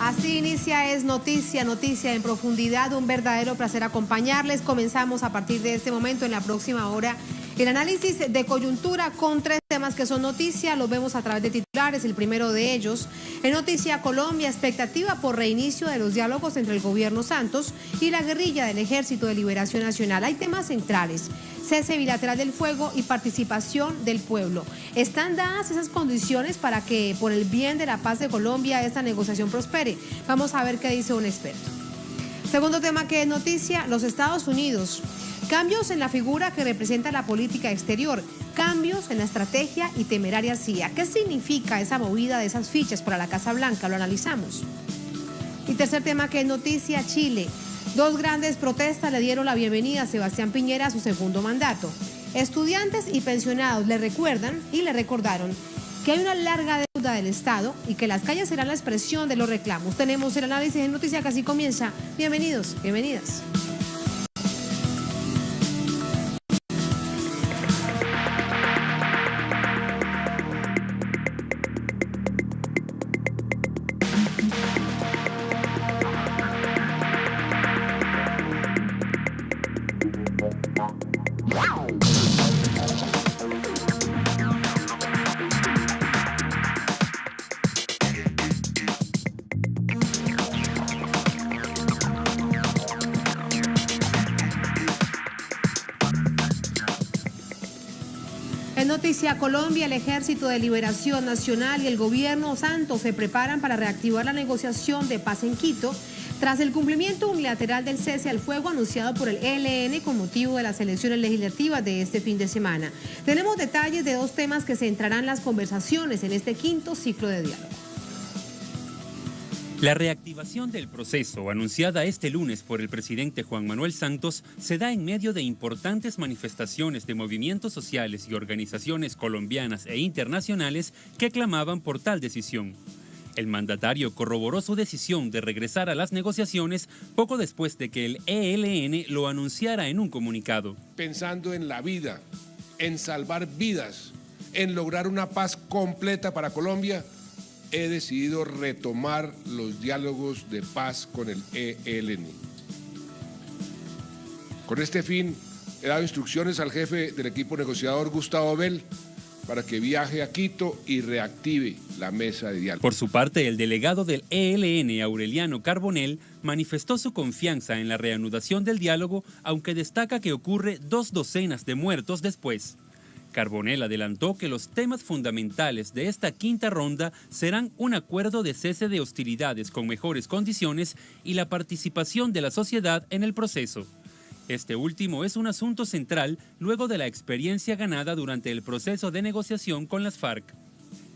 Así inicia Es Noticia, noticia en profundidad, un verdadero placer acompañarles. Comenzamos a partir de este momento, en la próxima hora, el análisis de coyuntura con tres temas que son noticia. Los vemos a través de titulares. El primero de ellos, en Noticia Colombia, expectativa por reinicio de los diálogos entre el gobierno Santos y la guerrilla del Ejército de Liberación Nacional. Hay temas centrales: cese bilateral del fuego y participación del pueblo. ¿Están dadas esas condiciones para que, por el bien de la paz de Colombia, esta negociación prospere? Vamos a ver qué dice un experto. Segundo tema que es noticia, los Estados Unidos. Cambios en la figura que representa la política exterior, cambios en la estrategia y temeraria CIA. ¿Qué significa esa movida de esas fichas para la Casa Blanca? Lo analizamos. Y tercer tema que es noticia, Chile. Dos grandes protestas le dieron la bienvenida a Sebastián Piñera a su segundo mandato. Estudiantes y pensionados le recuerdan y le recordaron que hay una larga deuda del Estado y que las calles serán la expresión de los reclamos. Tenemos el análisis en Noticia que así comienza. Bienvenidos, bienvenidas. En Noticia Colombia, el Ejército de Liberación Nacional y el gobierno Santos se preparan para reactivar la negociación de paz en Quito tras el cumplimiento unilateral del cese al fuego anunciado por el ELN con motivo de las elecciones legislativas de este fin de semana. Tenemos detalles de dos temas que centrarán las conversaciones en este quinto ciclo de diálogo. La reactivación del proceso, anunciada este lunes por el presidente Juan Manuel Santos, se da en medio de importantes manifestaciones de movimientos sociales y organizaciones colombianas e internacionales que clamaban por tal decisión. El mandatario corroboró su decisión de regresar a las negociaciones poco después de que el ELN lo anunciara en un comunicado. Pensando en la vida, en salvar vidas, en lograr una paz completa para Colombia, he decidido retomar los diálogos de paz con el ELN. Con este fin, he dado instrucciones al jefe del equipo negociador, Gustavo Bell, para que viaje a Quito y reactive la mesa de diálogo. Por su parte, el delegado del ELN, Aureliano Carbonell, manifestó su confianza en la reanudación del diálogo, aunque destaca que ocurre 2 docenas de muertos después. Carbonell adelantó que los temas fundamentales de esta quinta ronda serán un acuerdo de cese de hostilidades con mejores condiciones y la participación de la sociedad en el proceso. Este último es un asunto central luego de la experiencia ganada durante el proceso de negociación con las FARC.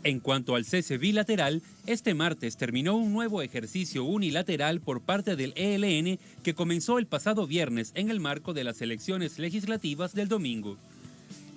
En cuanto al cese bilateral, este martes terminó un nuevo ejercicio unilateral por parte del ELN que comenzó el pasado viernes en el marco de las elecciones legislativas del domingo.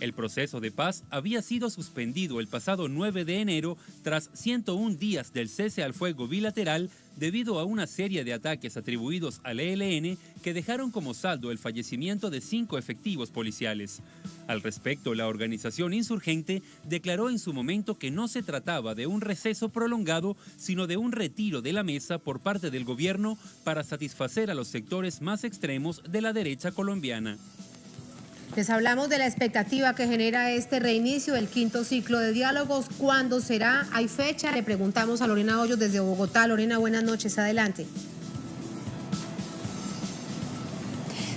El proceso de paz había sido suspendido el pasado 9 de enero tras 101 días del cese al fuego bilateral debido a una serie de ataques atribuidos al ELN que dejaron como saldo el fallecimiento de 5 efectivos policiales. Al respecto, la organización insurgente declaró en su momento que no se trataba de un receso prolongado, sino de un retiro de la mesa por parte del gobierno para satisfacer a los sectores más extremos de la derecha colombiana. Les hablamos de la expectativa que genera este reinicio del quinto ciclo de diálogos. ¿Cuándo será? ¿Hay fecha? Le preguntamos a Lorena Hoyos desde Bogotá. Lorena, buenas noches. Adelante.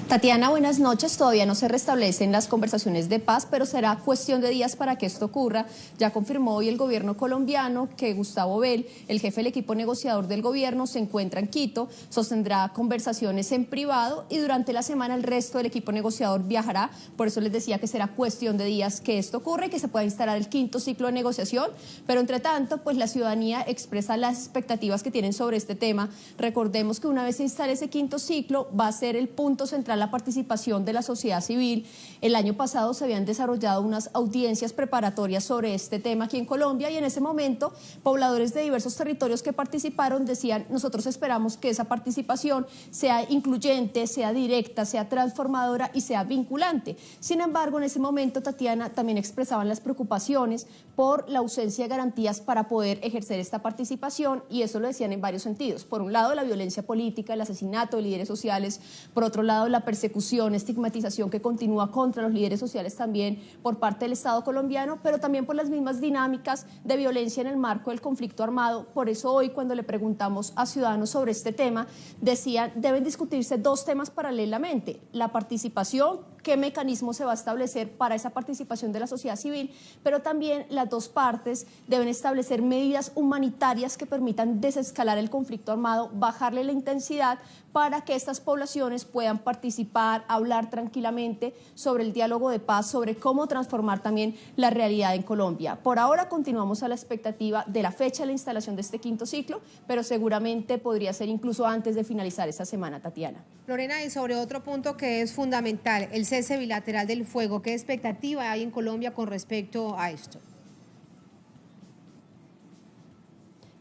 Tatiana, buenas noches. Todavía no se restablecen las conversaciones de paz, pero será cuestión de días para que esto ocurra. Ya confirmó hoy el gobierno colombiano que Gustavo Bell, el jefe del equipo negociador del gobierno, se encuentra en Quito, sostendrá conversaciones en privado y durante la semana el resto del equipo negociador viajará. Por eso les decía que será cuestión de días que esto ocurra y que se pueda instalar el quinto ciclo de negociación. Pero entre tanto, pues la ciudadanía expresa las expectativas que tienen sobre este tema. Recordemos que una vez se instale ese quinto ciclo, va a ser el punto central será la participación de la sociedad civil. El año pasado se habían desarrollado unas audiencias preparatorias sobre este tema aquí en Colombia y en ese momento pobladores de diversos territorios que participaron decían: nosotros esperamos que esa participación sea incluyente, sea directa, sea transformadora y sea vinculante. Sin embargo, en ese momento, Tatiana, también expresaban las preocupaciones por la ausencia de garantías para poder ejercer esta participación, y eso lo decían en varios sentidos. Por un lado, la violencia política, el asesinato de líderes sociales; por otro lado, la persecución, estigmatización que continúa contra los líderes sociales también por parte del Estado colombiano, pero también por las mismas dinámicas de violencia en el marco del conflicto armado. Por eso hoy, cuando le preguntamos a ciudadanos sobre este tema, decían: deben discutirse dos temas paralelamente: la participación, qué mecanismo se va a establecer para esa participación de la sociedad civil, pero también las dos partes deben establecer medidas humanitarias que permitan desescalar el conflicto armado, bajarle la intensidad, para que estas poblaciones puedan participar, hablar tranquilamente sobre el diálogo de paz, sobre cómo transformar también la realidad en Colombia. Por ahora continuamos a la expectativa de la fecha de la instalación de este quinto ciclo, pero seguramente podría ser incluso antes de finalizar esta semana, Tatiana. Lorena, y sobre otro punto que es fundamental, el cese bilateral del fuego, ¿qué expectativa hay en Colombia con respecto a esto?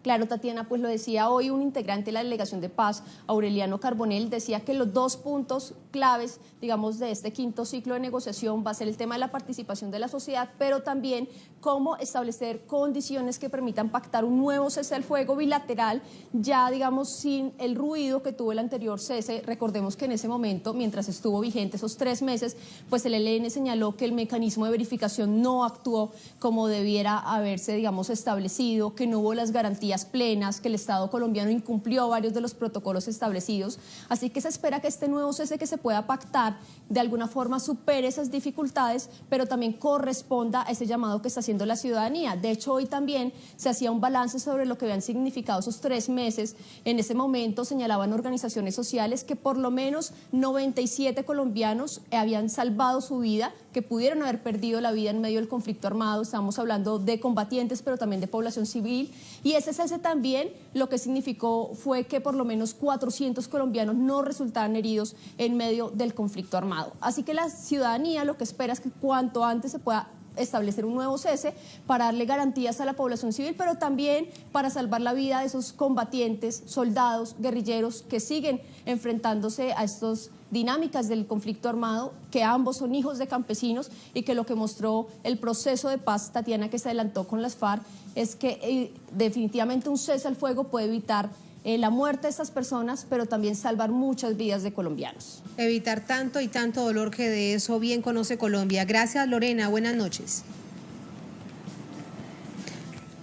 Claro, Tatiana, pues lo decía hoy un integrante de la Delegación de Paz, Aureliano Carbonell, decía que los dos puntos claves, digamos, de este quinto ciclo de negociación va a ser el tema de la participación de la sociedad, pero también cómo establecer condiciones que permitan pactar un nuevo cese al fuego bilateral, ya, digamos, sin el ruido que tuvo el anterior cese. Recordemos que en ese momento, mientras estuvo vigente esos 3 meses, pues el ELN señaló que el mecanismo de verificación no actuó como debiera haberse, digamos, establecido, que no hubo las garantías plenas, que el Estado colombiano incumplió varios de los protocolos establecidos. Así que se espera que este nuevo cese que se pueda pactar de alguna forma supere esas dificultades, pero también corresponda a ese llamado que está haciendo la ciudadanía. De hecho, hoy también se hacía un balance sobre lo que habían significado esos 3 meses. En ese momento señalaban organizaciones sociales que por lo menos 97 colombianos habían salvado su vida, que pudieron haber perdido la vida en medio del conflicto armado. Estamos hablando de combatientes, pero también de población civil. Y ese cese también lo que significó fue que por lo menos 400 colombianos no resultaran heridos en medio del conflicto armado. Así que la ciudadanía lo que espera es que cuanto antes se pueda establecer un nuevo cese para darle garantías a la población civil, pero también para salvar la vida de esos combatientes, soldados, guerrilleros que siguen enfrentándose a estas dinámicas del conflicto armado, que ambos son hijos de campesinos, y que lo que mostró el proceso de paz, Tatiana, que se adelantó con las FARC, es que definitivamente un cese al fuego puede evitar la muerte de estas personas, pero también salvar muchas vidas de colombianos. Evitar tanto y tanto dolor, que de eso bien conoce Colombia. Gracias, Lorena. Buenas noches.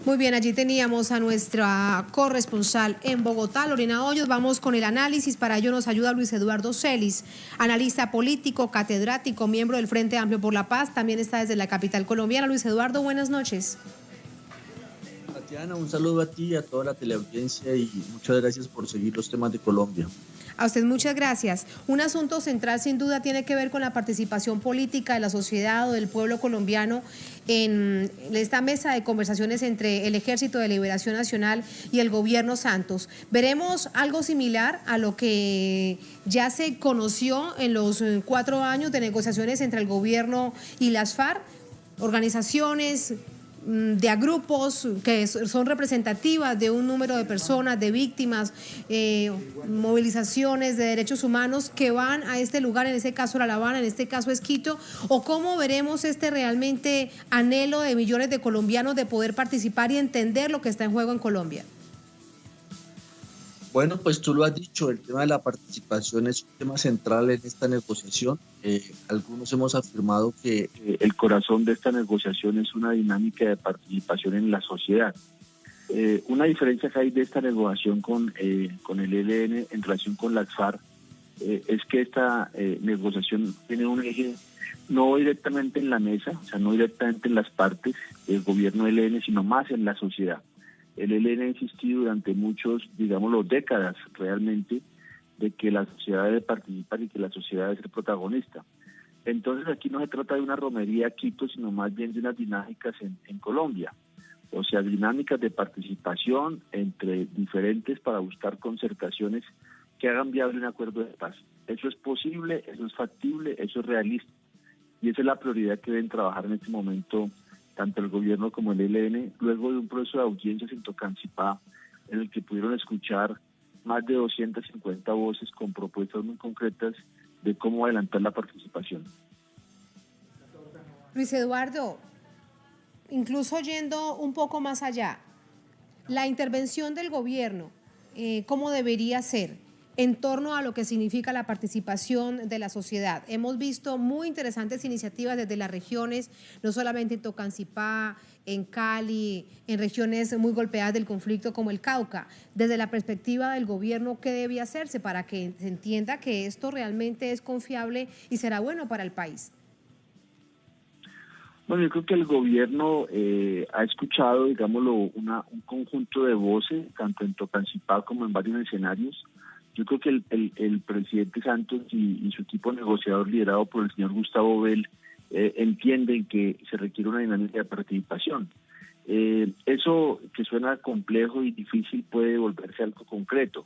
Muy bien, allí teníamos a nuestra corresponsal en Bogotá, Lorena Hoyos. Vamos con el análisis. Para ello nos ayuda Luis Eduardo Celis, analista político, catedrático, miembro del Frente Amplio por la Paz. También está desde la capital colombiana. Luis Eduardo, buenas noches. Tatiana, un saludo a ti y a toda la teleaudiencia, y muchas gracias por seguir los temas de Colombia. A usted muchas gracias. Un asunto central sin duda tiene que ver con la participación política de la sociedad o del pueblo colombiano en esta mesa de conversaciones entre el Ejército de Liberación Nacional y el gobierno Santos. ¿Veremos algo similar a lo que ya se conoció en los 4 años de negociaciones entre el gobierno y las FARC? Organizaciones de a grupos que son representativas de un número de personas, de víctimas, movilizaciones de derechos humanos que van a este lugar, en este caso La Habana, en este caso es Quito, o cómo veremos este realmente anhelo de millones de colombianos de poder participar y entender lo que está en juego en Colombia. Bueno, pues tú lo has dicho, el tema de la participación es un tema central en esta negociación. Algunos hemos afirmado que el corazón de esta negociación es una dinámica de participación en la sociedad. Una diferencia que hay de esta negociación con el ELN en relación con las FARC es que esta negociación tiene un eje no directamente en la mesa, o sea, no directamente en las partes del gobierno del ELN, sino más en la sociedad. El ELN ha insistido durante décadas realmente, de que la sociedad debe participar y que la sociedad debe ser protagonista. Entonces aquí no se trata de una romería a Quito, sino más bien de unas dinámicas en Colombia. O sea, dinámicas de participación entre diferentes para buscar concertaciones que hagan viable un acuerdo de paz. Eso es posible, eso es factible, eso es realista. Y esa es la prioridad que deben trabajar en este momento tanto el gobierno como el ELN, luego de un proceso de audiencias en Tocancipá, en el que pudieron escuchar más de 250 voces con propuestas muy concretas de cómo adelantar la participación. Luis Eduardo, incluso yendo un poco más allá, la intervención del gobierno, ¿cómo debería ser en torno a lo que significa la participación de la sociedad? Hemos visto muy interesantes iniciativas desde las regiones, no solamente en Tocancipá, en Cali, en regiones muy golpeadas del conflicto como el Cauca. Desde la perspectiva del gobierno, ¿qué debe hacerse para que se entienda que esto realmente es confiable y será bueno para el país? Bueno, yo creo que el gobierno ha escuchado, digámoslo, un conjunto de voces, tanto en Tocancipá como en varios escenarios. Yo creo que el presidente Santos y su equipo negociador liderado por el señor Gustavo Bell entienden que se requiere una dinámica de participación. Eso que suena complejo y difícil puede volverse algo concreto.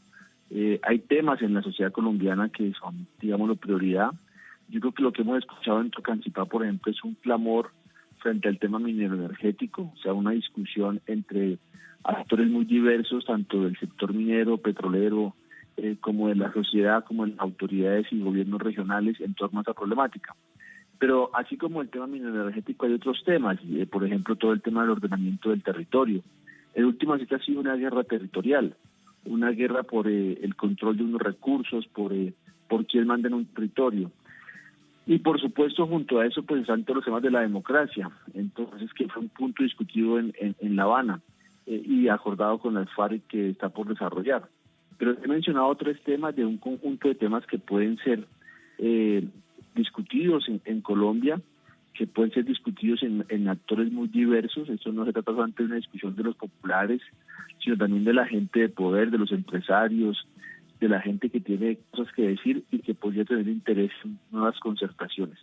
Hay temas en la sociedad colombiana que son, digámoslo, prioridad. Yo creo que lo que hemos escuchado en Tocancipá, por ejemplo, es un clamor frente al tema minero energético, o sea, una discusión entre actores muy diversos, tanto del sector minero, petrolero, como de la sociedad, como de las autoridades y gobiernos regionales en torno a esa problemática. Pero así como el tema minero energético, hay otros temas, por ejemplo, todo el tema del ordenamiento del territorio. En última cita ha sido una guerra territorial, una guerra por el control de unos recursos, por quién manda en un territorio. Y por supuesto, junto a eso, pues están todos los temas de la democracia. Entonces, que fue un punto discutido en La Habana y acordado con las FARC que está por desarrollar. Pero he mencionado 3 temas de un conjunto de temas que pueden ser discutidos en Colombia, que pueden ser discutidos en actores muy diversos. Esto no se trata solamente de una discusión de los populares, sino también de la gente de poder, de los empresarios, de la gente que tiene cosas que decir y que podría tener interés en nuevas concertaciones.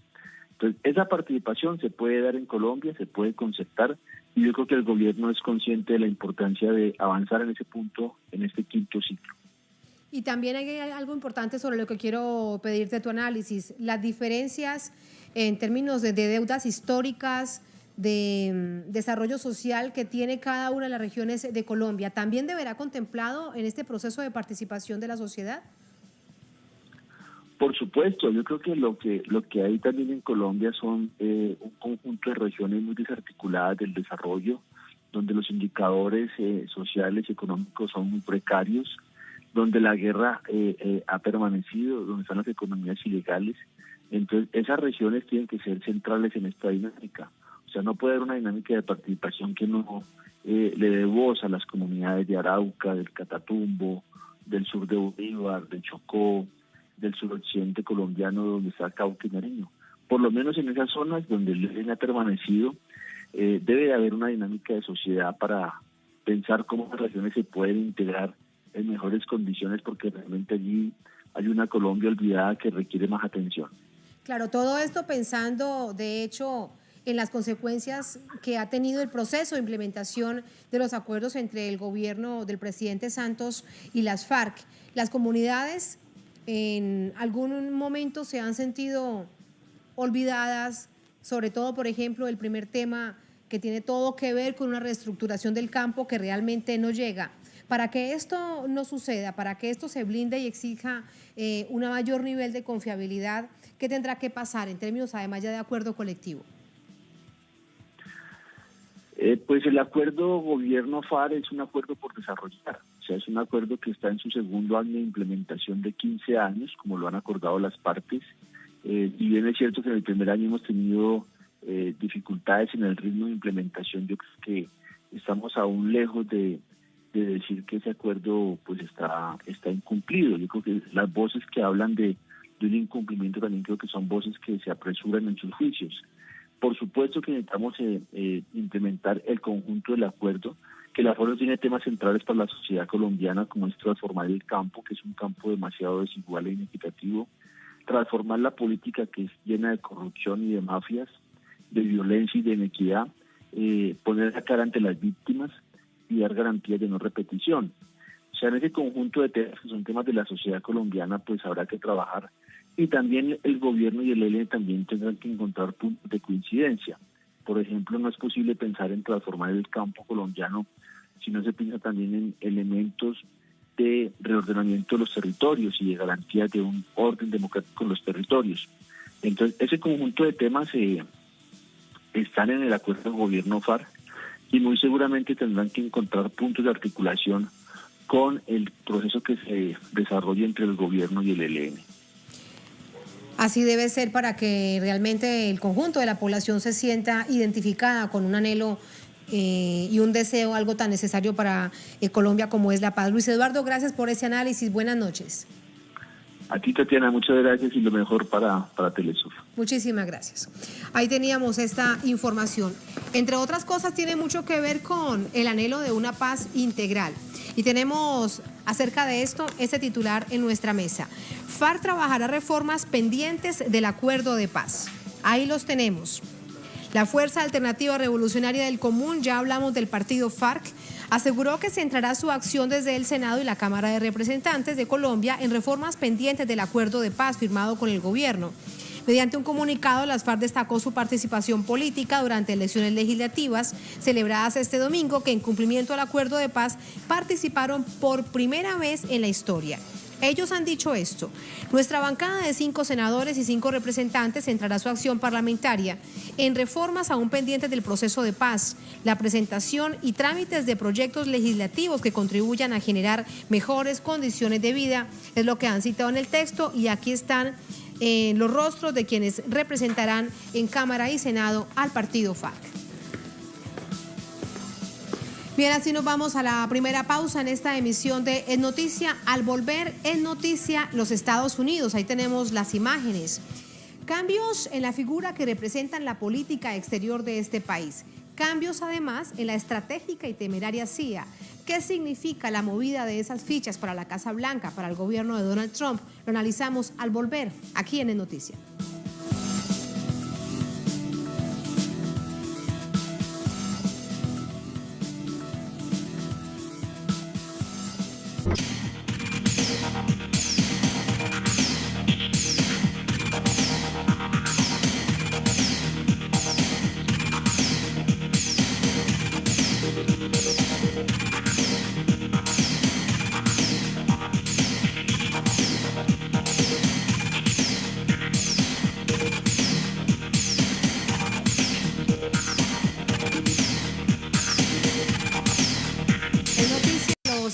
Entonces, esa participación se puede dar en Colombia, se puede concertar, y yo creo que el gobierno es consciente de la importancia de avanzar en ese punto, en este 5º ciclo. Y también hay algo importante sobre lo que quiero pedirte tu análisis, las diferencias en términos de deudas históricas, de desarrollo social que tiene cada una de las regiones de Colombia. ¿También deberá contemplado en este proceso de participación de la sociedad? Por supuesto, yo creo que lo que hay también en Colombia son un conjunto de regiones muy desarticuladas del desarrollo, donde los indicadores sociales y económicos son muy precarios, donde la guerra ha permanecido, donde están las economías ilegales. Entonces, esas regiones tienen que ser centrales en esta dinámica. O sea, no puede haber una dinámica de participación que no le dé voz a las comunidades de Arauca, del Catatumbo, del sur de Bolívar, del Chocó, del suroccidente colombiano, donde está Cauca y Nariño. Por lo menos en esas zonas donde el ELN ha permanecido, debe de haber una dinámica de sociedad para pensar cómo las regiones se pueden integrar en mejores condiciones, porque realmente allí hay una Colombia olvidada que requiere más atención. Claro, todo esto pensando, de hecho, en las consecuencias que ha tenido el proceso de implementación de los acuerdos entre el gobierno del presidente Santos y las FARC. Las comunidades en algún momento se han sentido olvidadas, sobre todo, por ejemplo, el primer tema que tiene todo que ver con una reestructuración del campo que realmente no llega. Para que esto no suceda, para que esto se blinde y exija un mayor nivel de confiabilidad, ¿qué tendrá que pasar en términos además ya de acuerdo colectivo? Pues el acuerdo gobierno-FARC es un acuerdo por desarrollar, o sea, es un acuerdo que está en su segundo año de implementación de 15 años, como lo han acordado las partes. Y bien es cierto que en el primer año hemos tenido dificultades en el ritmo de implementación. Yo creo que estamos aún lejos de decir que ese acuerdo pues está incumplido. Yo creo que las voces que hablan de un incumplimiento también creo que son voces que se apresuran en sus juicios. Por supuesto que necesitamos implementar el conjunto del acuerdo, que el acuerdo tiene temas centrales para la sociedad colombiana, como es transformar el campo, que es un campo demasiado desigual e inequitativo, transformar la política que es llena de corrupción y de mafias, de violencia y de inequidad, poner la cara ante las víctimas y dar garantías de no repetición. O sea, en ese conjunto de temas que son temas de la sociedad colombiana, pues habrá que trabajar. Y también el gobierno y el ELN también tendrán que encontrar puntos de coincidencia. Por ejemplo, no es posible pensar en transformar el campo colombiano si no se piensa también en elementos de reordenamiento de los territorios y de garantía de un orden democrático en los territorios. Entonces, ese conjunto de temas están en el acuerdo del gobierno FARC y muy seguramente tendrán que encontrar puntos de articulación con el proceso que se desarrolla entre el gobierno y el ELN. Así debe ser para que realmente el conjunto de la población se sienta identificada con un anhelo y un deseo, algo tan necesario para Colombia como es la paz. Luis Eduardo, gracias por ese análisis. Buenas noches. A ti, Tatiana, muchas gracias y lo mejor para Telesur. Muchísimas gracias. Ahí teníamos esta información. Entre otras cosas, tiene mucho que ver con el anhelo de una paz integral. Y tenemos acerca de esto este titular en nuestra mesa. FARC trabajará reformas pendientes del acuerdo de paz. Ahí los tenemos. La Fuerza Alternativa Revolucionaria del Común, ya hablamos del partido FARC, aseguró que centrará su acción desde el Senado y la Cámara de Representantes de Colombia en reformas pendientes del acuerdo de paz firmado con el gobierno. Mediante un comunicado, las FARC destacó su participación política durante elecciones legislativas celebradas este domingo, que en cumplimiento al acuerdo de paz participaron por primera vez en la historia. Ellos han dicho esto: nuestra bancada de 5 senadores y 5 representantes centrará su acción parlamentaria en reformas aún pendientes del proceso de paz, la presentación y trámites de proyectos legislativos que contribuyan a generar mejores condiciones de vida. Es lo que han citado en el texto y aquí están los rostros de quienes representarán en Cámara y Senado al partido FARC. Bien, así nos vamos a la primera pausa en esta emisión de Es Noticia. Al volver, Es Noticia los Estados Unidos. Ahí tenemos las imágenes. Cambios en la figura que representan la política exterior de este país. Cambios, además, en la estratégica y temeraria CIA. ¿Qué significa la movida de esas fichas para la Casa Blanca, para el gobierno de Donald Trump? Lo analizamos al volver, aquí en Es Noticia.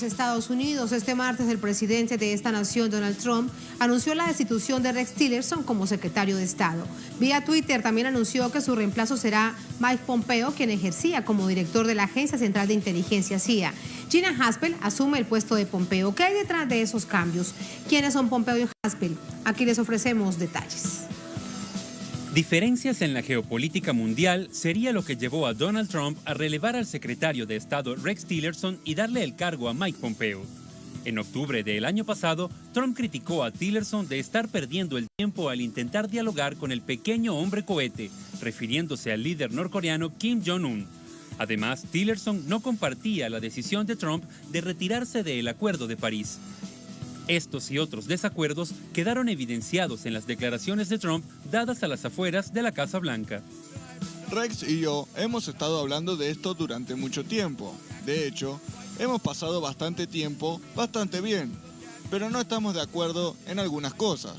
Estados Unidos. Este martes el presidente de esta nación, Donald Trump, anunció la destitución de Rex Tillerson como secretario de Estado. Vía Twitter también anunció que su reemplazo será Mike Pompeo, quien ejercía como director de la Agencia Central de Inteligencia CIA. Gina Haspel asume el puesto de Pompeo. ¿Qué hay detrás de esos cambios? ¿Quiénes son Pompeo y Haspel? Aquí les ofrecemos detalles. Diferencias en la geopolítica mundial sería lo que llevó a Donald Trump a relevar al secretario de Estado Rex Tillerson y darle el cargo a Mike Pompeo. En octubre del año pasado, Trump criticó a Tillerson de estar perdiendo el tiempo al intentar dialogar con el pequeño hombre cohete, refiriéndose al líder norcoreano Kim Jong-un. Además, Tillerson no compartía la decisión de Trump de retirarse del Acuerdo de París. Estos y otros desacuerdos quedaron evidenciados en las declaraciones de Trump dadas a las afueras de la Casa Blanca. Rex y yo hemos estado hablando de esto durante mucho tiempo. De hecho, hemos pasado bastante tiempo bastante bien, pero no estamos de acuerdo en algunas cosas.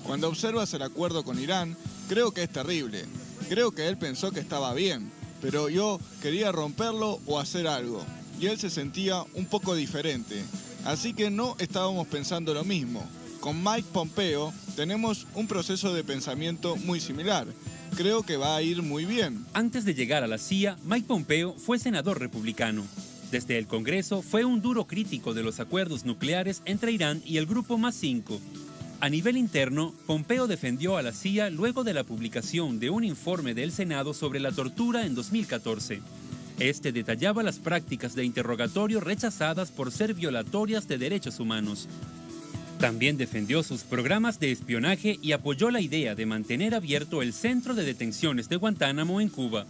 Cuando observas el acuerdo con Irán, creo que es terrible. Creo que él pensó que estaba bien, pero yo quería romperlo o hacer algo, y él se sentía un poco diferente. Así que no estábamos pensando lo mismo. Con Mike Pompeo tenemos un proceso de pensamiento muy similar. Creo que va a ir muy bien. Antes de llegar a la CIA, Mike Pompeo fue senador republicano. Desde el Congreso fue un duro crítico de los acuerdos nucleares entre Irán y el Grupo +5. A nivel interno, Pompeo defendió a la CIA luego de la publicación de un informe del Senado sobre la tortura en 2014. Este detallaba las prácticas de interrogatorio rechazadas por ser violatorias de derechos humanos. También defendió sus programas de espionaje y apoyó la idea de mantener abierto el centro de detenciones de Guantánamo en Cuba.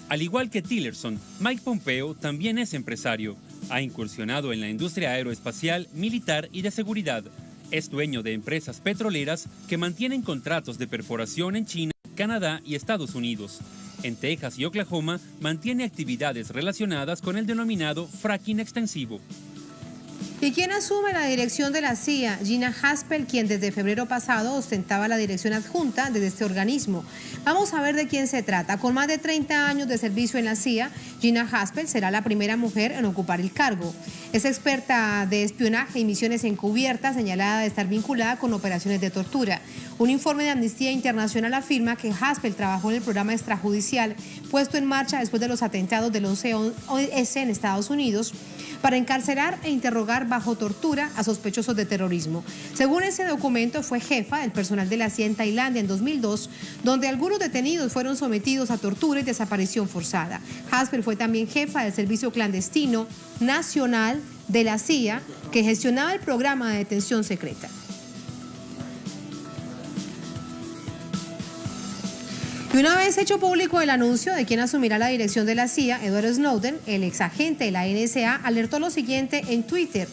Al igual que Tillerson, Mike Pompeo también es empresario. Ha incursionado en la industria aeroespacial, militar y de seguridad. Es dueño de empresas petroleras que mantienen contratos de perforación en China, Canadá y Estados Unidos. En Texas y Oklahoma mantiene actividades relacionadas con el denominado fracking extensivo. ¿Y quién asume la dirección de la CIA? Gina Haspel, quien desde febrero pasado ostentaba la dirección adjunta de este organismo. Vamos a ver de quién se trata. Con más de 30 años de servicio en la CIA, Gina Haspel será la primera mujer en ocupar el cargo. Es experta de espionaje y misiones encubiertas, señalada de estar vinculada con operaciones de tortura. Un informe de Amnistía Internacional afirma que Haspel trabajó en el programa extrajudicial puesto en marcha después de los atentados del 11S en Estados Unidos para encarcelar e interrogar bajo tortura a sospechosos de terrorismo. Según ese documento, fue jefa del personal de la CIA en Tailandia en 2002, donde algunos detenidos fueron sometidos a tortura y desaparición forzada. Haspel fue también jefa del Servicio Clandestino Nacional de la CIA, que gestionaba el programa de detención secreta. Y una vez hecho público el anuncio de quién asumirá la dirección de la CIA, Edward Snowden, el exagente de la NSA, alertó lo siguiente en Twitter.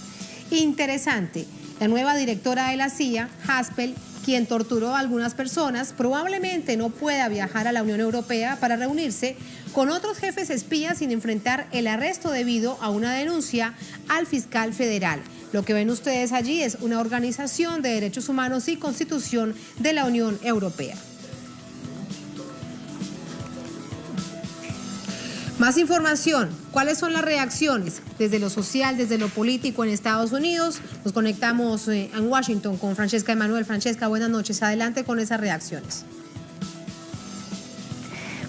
Interesante, la nueva directora de la CIA, Haspel, quien torturó a algunas personas, probablemente no pueda viajar a la Unión Europea para reunirse con otros jefes espías sin enfrentar el arresto debido a una denuncia al fiscal federal. Lo que ven ustedes allí es una organización de derechos humanos y constitución de la Unión Europea. Más información, ¿cuáles son las reacciones desde lo social, desde lo político en Estados Unidos? Nos conectamos en Washington con Francesca Emanuel. Francesca, buenas noches. Adelante con esas reacciones.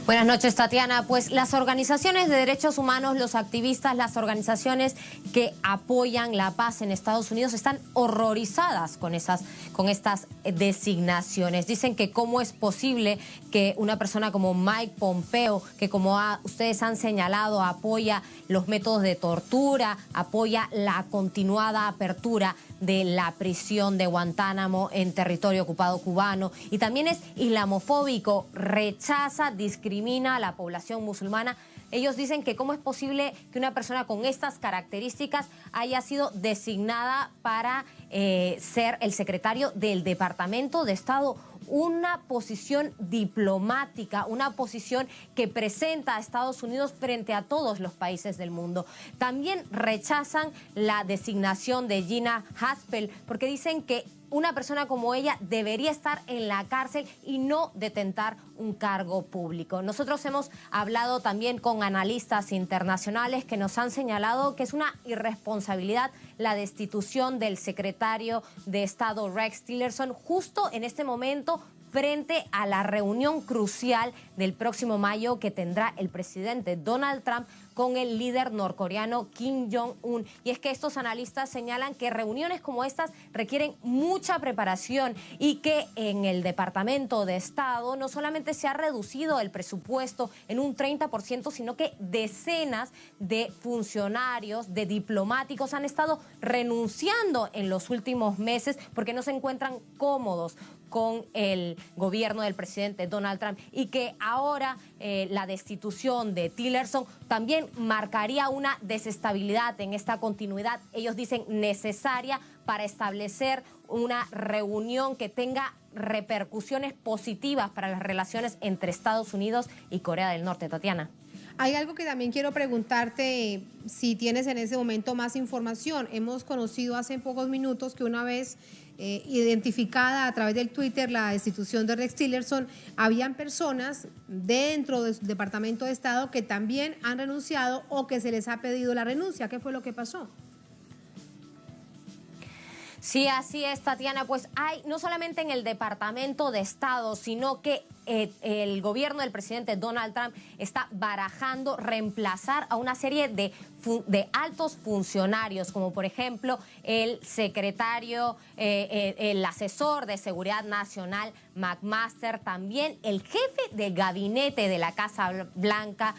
Buenas noches, Tatiana. Pues las organizaciones de derechos humanos, los activistas, las organizaciones que apoyan la paz en Estados Unidos están horrorizadas con estas designaciones. Dicen que cómo es posible que una persona como Mike Pompeo, que como ustedes han señalado, apoya los métodos de tortura, apoya la continuada apertura de la prisión de Guantánamo en territorio ocupado cubano, y también es islamofóbico, rechaza, discrimina a la población musulmana. Ellos dicen que cómo es posible que una persona con estas características haya sido designada para ser el secretario del Departamento de Estado. Una posición diplomática, una posición que presenta a Estados Unidos frente a todos los países del mundo. También rechazan la designación de Gina Haspel porque dicen que una persona como ella debería estar en la cárcel y no detentar un cargo público. Nosotros hemos hablado también con analistas internacionales que nos han señalado que es una irresponsabilidad la destitución del secretario de Estado Rex Tillerson justo en este momento frente a la reunión crucial del próximo mayo que tendrá el presidente Donald Trump con el líder norcoreano Kim Jong-un. Y es que estos analistas señalan que reuniones como estas requieren mucha preparación y que en el Departamento de Estado no solamente se ha reducido el presupuesto en un 30%, sino que decenas de funcionarios, de diplomáticos han estado renunciando en los últimos meses porque no se encuentran cómodos con el gobierno del presidente Donald Trump, y que ahora la destitución de Tillerson también marcaría una desestabilidad en esta continuidad, ellos dicen necesaria para establecer una reunión que tenga repercusiones positivas para las relaciones entre Estados Unidos y Corea del Norte. Tatiana. Hay algo que también quiero preguntarte, si tienes en ese momento más información. Hemos conocido hace pocos minutos que una vez identificada a través del Twitter la destitución de Rex Tillerson, habían personas dentro del Departamento de Estado que también han renunciado o que se les ha pedido la renuncia. ¿Qué fue lo que pasó? Sí, así es, Tatiana. Pues hay, no solamente en el Departamento de Estado, sino que el gobierno del presidente Donald Trump está barajando reemplazar a una serie de altos funcionarios, como por ejemplo el secretario, el asesor de Seguridad Nacional, McMaster, también el jefe del gabinete de la Casa Blanca,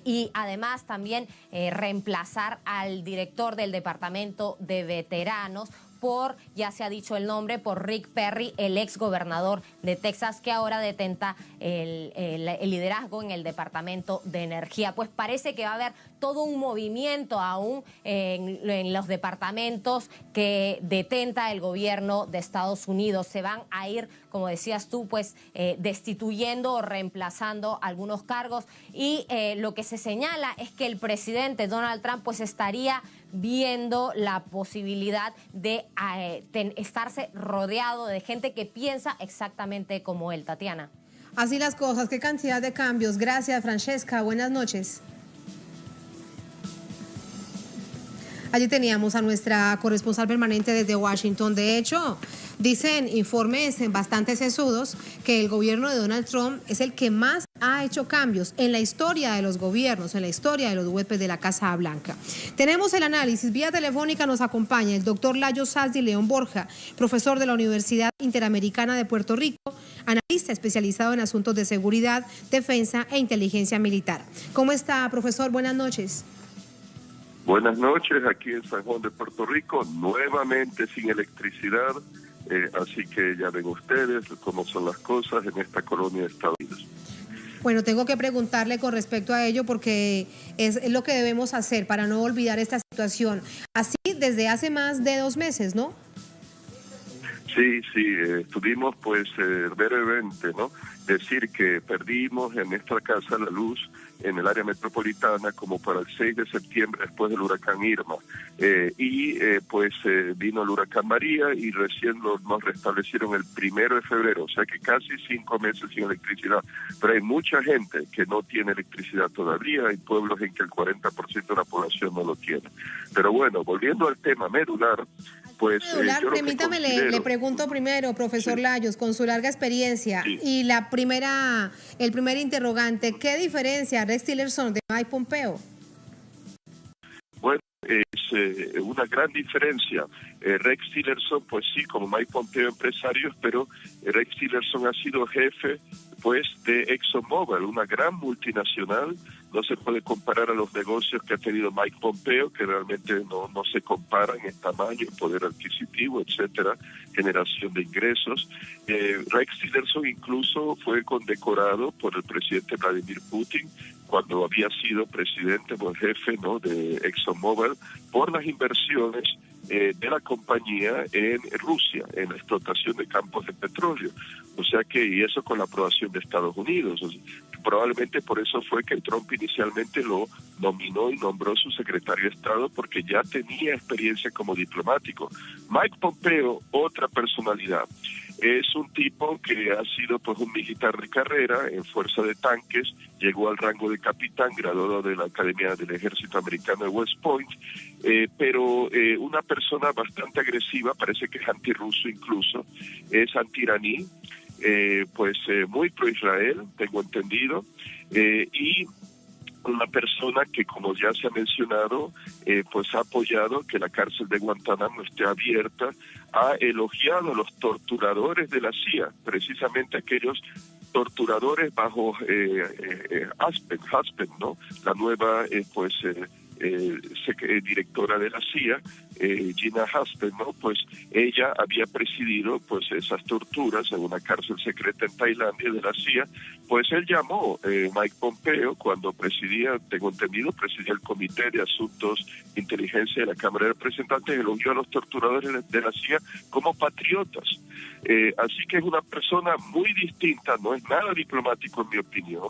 y además también reemplazar al director del Departamento de Veteranos por, ya se ha dicho el nombre, por Rick Perry, el ex gobernador de Texas, que ahora detenta el liderazgo en el Departamento de Energía. Pues parece que va a haber todo un movimiento aún en los departamentos que detenta el gobierno de Estados Unidos. Se van a ir, como decías tú, pues destituyendo o reemplazando algunos cargos, y lo que se señala es que el presidente Donald Trump pues estaría viendo la posibilidad de estarse rodeado de gente que piensa exactamente como él, Tatiana. Así las cosas, qué cantidad de cambios. Gracias, Francesca. Buenas noches. Allí teníamos a nuestra corresponsal permanente desde Washington. De hecho, dicen informes bastante sesudos que el gobierno de Donald Trump es el que más ha hecho cambios en la historia de los gobiernos, en la historia de los huéspedes de la Casa Blanca. Tenemos el análisis. Vía telefónica nos acompaña el doctor Layo Sasdi León Borja, profesor de la Universidad Interamericana de Puerto Rico, analista especializado en asuntos de seguridad, defensa e inteligencia militar. ¿Cómo está, profesor? Buenas noches. Buenas noches, aquí en San Juan de Puerto Rico, nuevamente sin electricidad, así que ya ven ustedes cómo son las cosas en esta colonia de Estados Unidos. Bueno, tengo que preguntarle con respecto a ello porque es lo que debemos hacer para no olvidar esta situación. Así desde hace más de 2 meses, ¿no? Sí, estuvimos pues brevemente, ¿no? Decir que perdimos en nuestra casa la luz en el área metropolitana como para el 6 de septiembre después del huracán Irma. Pues vino el huracán María y recién nos restablecieron el 1 de febrero, o sea que casi 5 meses sin electricidad. Pero hay mucha gente que no tiene electricidad todavía, hay pueblos en que el 40% de la población no lo tiene. Pero bueno, volviendo al tema medular, pues... permítame, le pregunto primero, profesor Layos, con su larga experiencia, y el primer interrogante, ¿qué diferencia Rex Tillerson de Mike Pompeo? Bueno, es una gran diferencia. Rex Tillerson, pues sí, como Mike Pompeo empresarios, pero Rex Tillerson ha sido jefe pues de ExxonMobil, una gran multinacional. No se puede comparar a los negocios que ha tenido Mike Pompeo, que realmente no se comparan en tamaño, poder adquisitivo, etcétera, generación de ingresos. Rex Tillerson incluso fue condecorado por el presidente Vladimir Putin cuando había sido presidente o jefe, ¿no?, de ExxonMobil por las inversiones de la compañía en Rusia, en la explotación de campos de petróleo. O sea que, y eso con la aprobación de Estados Unidos. O sea, probablemente por eso fue que Trump inicialmente lo nominó y nombró su secretario de Estado, porque ya tenía experiencia como diplomático. Mike Pompeo, otra personalidad. Es un tipo que ha sido pues un militar de carrera en fuerza de tanques, llegó al rango de capitán, graduado de la Academia del Ejército Americano de West Point, pero una persona bastante agresiva, parece que es antirruso incluso, es anti-iraní, muy pro-Israel, tengo entendido, y una persona que, como ya se ha mencionado, pues ha apoyado que la cárcel de Guantánamo esté abierta, ha elogiado a los torturadores de la CIA, precisamente aquellos torturadores bajo Haspen, ¿no? La nueva, directora de la CIA, Gina Haspen, ¿no? Pues ella había presidido pues esas torturas en una cárcel secreta en Tailandia de la CIA. Pues él llamó Mike Pompeo cuando presidía, tengo entendido, presidía el Comité de Asuntos de Inteligencia de la Cámara de Representantes, elogió a los torturadores de la CIA como patriotas. Así que es una persona muy distinta, no es nada diplomático en mi opinión,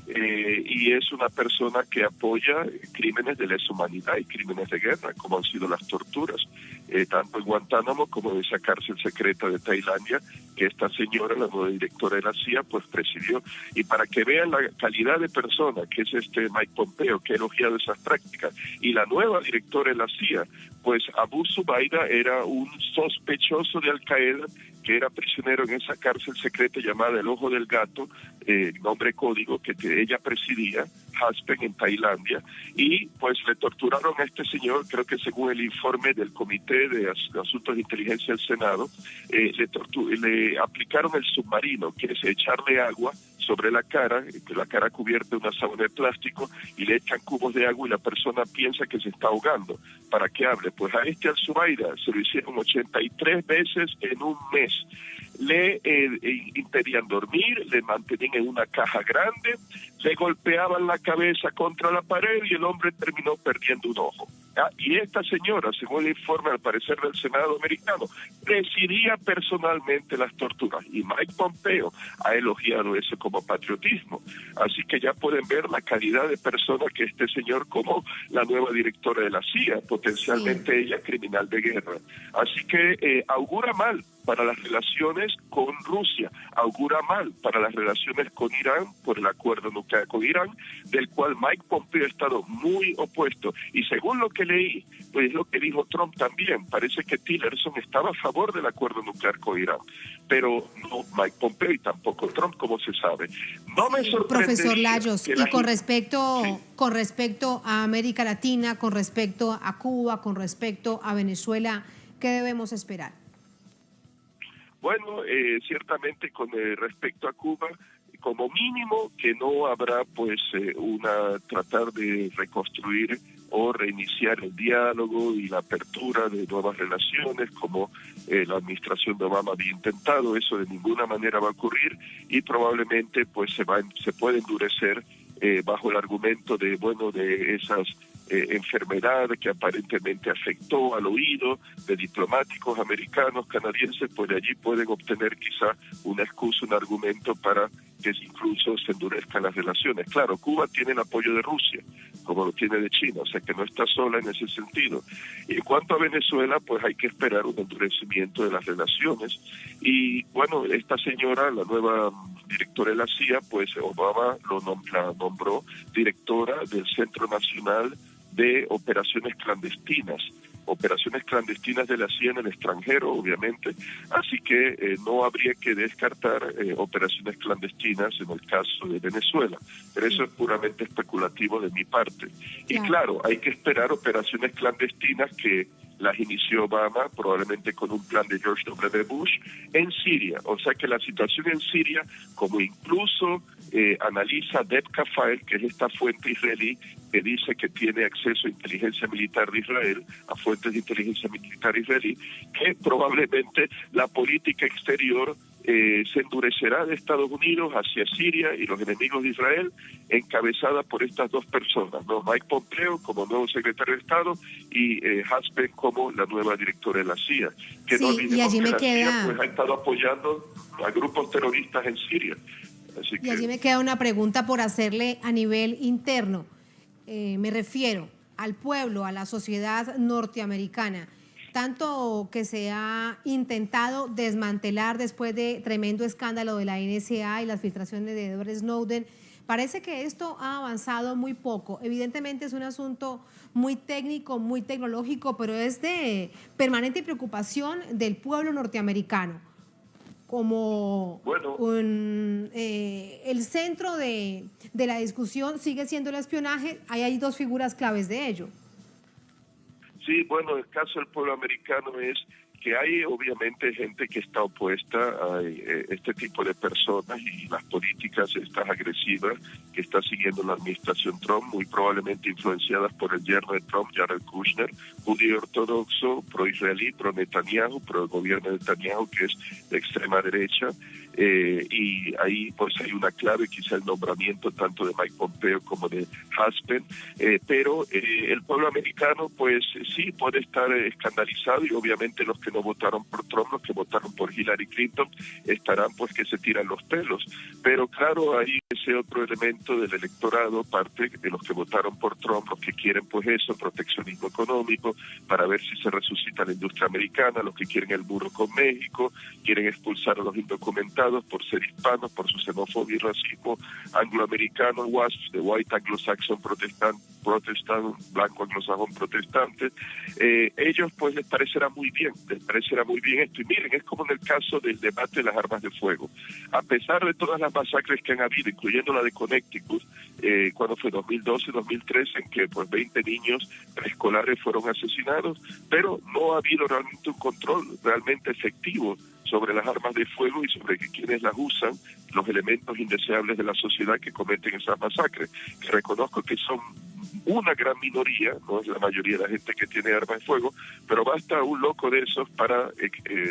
y es una persona que apoya crímenes de lesa humanidad y crímenes de guerra, como han sido las torturas, tanto en Guantánamo como en esa cárcel secreta de Tailandia, que esta señora, la nueva directora de la CIA, pues presidió. Y para que vean la calidad de persona que es Mike Pompeo, que ha elogiado esas prácticas, y la nueva directora de la CIA, pues Abu Zubaydah era un sospechoso de Al-Qaeda que era prisionero en esa cárcel secreta llamada El Ojo del Gato, nombre código que ella presidía, Haspen, en Tailandia, y pues le torturaron a este señor, creo que según el informe del Comité de Asuntos de Inteligencia del Senado, le aplicaron el submarino, que es echarle agua sobre la cara cubierta de una sábana de plástico, y le echan cubos de agua y la persona piensa que se está ahogando. ¿Para qué hable? Pues a Al-Zubaydah se lo hicieron 83 veces en un mes. Le impedían dormir, le mantenían en una caja grande, le golpeaban la cabeza contra la pared y el hombre terminó perdiendo un ojo. Y esta señora, según el informe al parecer del Senado americano, presidía personalmente las torturas, y Mike Pompeo ha elogiado eso como patriotismo. Así que ya pueden ver la calidad de persona que este señor, como la nueva directora de la CIA, potencialmente ella criminal de guerra. Así que augura mal para las relaciones con Rusia, augura mal para las relaciones con Irán por el acuerdo nuclear con Irán, del cual Mike Pompeo ha estado muy opuesto. Y según lo que leí, pues es lo que dijo Trump también, parece que Tillerson estaba a favor del acuerdo nuclear con Irán, pero no Mike Pompeo y tampoco Trump, como se sabe. No me sorprende. Profesor Lajos, y con respecto a América Latina, con respecto a Cuba, con respecto a Venezuela, ¿qué debemos esperar? Bueno, ciertamente con respecto a Cuba, como mínimo que no habrá pues tratar de reconstruir o reiniciar el diálogo y la apertura de nuevas relaciones como la administración de Obama había intentado. Eso de ninguna manera va a ocurrir y probablemente pues se puede endurecer bajo el argumento de esas enfermedad que aparentemente afectó al oído de diplomáticos americanos, canadienses, pues de allí pueden obtener quizá una excusa, un argumento para que incluso se endurezcan las relaciones. Claro, Cuba tiene el apoyo de Rusia, como lo tiene de China, o sea que no está sola en ese sentido. Y en cuanto a Venezuela, pues hay que esperar un endurecimiento de las relaciones. Y bueno, esta señora, la nueva directora de la CIA, pues Obama la nombró directora del Centro Nacional de Operaciones Clandestinas de la CIA en el extranjero, obviamente, así que no habría que descartar operaciones clandestinas en el caso de Venezuela, pero eso es puramente especulativo de mi parte. Y claro, hay que esperar operaciones clandestinas que las inició Obama, probablemente con un plan de George W. Bush, en Siria. O sea que la situación en Siria, como incluso analiza Debka File, que es esta fuente israelí que dice que tiene acceso a inteligencia militar de Israel, a fuentes de inteligencia militar israelí, que probablemente la política exterior se endurecerá de Estados Unidos hacia Siria y los enemigos de Israel, encabezada por estas dos personas, ¿no? Mike Pompeo como nuevo secretario de Estado y Haspen como la nueva directora de la CIA. Que no olvidemos que la CIA pues, ha estado apoyando a grupos terroristas en Siria. Y allí me queda una pregunta por hacerle a nivel interno. Me refiero al pueblo, a la sociedad norteamericana. Tanto que se ha intentado desmantelar después de tremendo escándalo de la NSA y las filtraciones de Edward Snowden, parece que esto ha avanzado muy poco. Evidentemente es un asunto muy técnico, muy tecnológico, pero es de permanente preocupación del pueblo norteamericano. Como el centro de la discusión sigue siendo el espionaje, hay dos figuras claves de ello. Sí, bueno, el caso del pueblo americano es que hay obviamente gente que está opuesta a este tipo de personas y las políticas estas agresivas que está siguiendo la administración Trump, muy probablemente influenciadas por el yerno de Trump, Jared Kushner, judío ortodoxo, pro-israelí, pro-Netanyahu, pro-gobierno de Netanyahu, que es de extrema derecha. Y ahí pues hay una clave, quizá el nombramiento tanto de Mike Pompeo como de Haspen, pero el pueblo americano pues sí puede estar escandalizado, y obviamente los que no votaron por Trump, los que votaron por Hillary Clinton, estarán pues que se tiran los pelos. Pero claro, hay ese otro elemento del electorado, parte de los que votaron por Trump, los que quieren pues eso, proteccionismo económico, para ver si se resucita la industria americana, los que quieren el muro con México, quieren expulsar a los indocumentados por ser hispanos, por su xenofobia y racismo angloamericano, WASP, de White Anglo-Saxon Protestant, blanco anglosajón protestante. Ellos pues les parecerá muy bien esto. Y miren, es como en el caso del debate de las armas de fuego. A pesar de todas las masacres que han habido, incluyendo la de Connecticut, cuando fue 2012, 2013, en que pues 20 niños preescolares fueron asesinados, pero no ha habido realmente un control realmente efectivo sobre las armas de fuego y sobre quienes las usan, los elementos indeseables de la sociedad que cometen esas masacres, que reconozco que son una gran minoría, no es la mayoría de la gente que tiene armas de fuego, pero basta un loco de esos para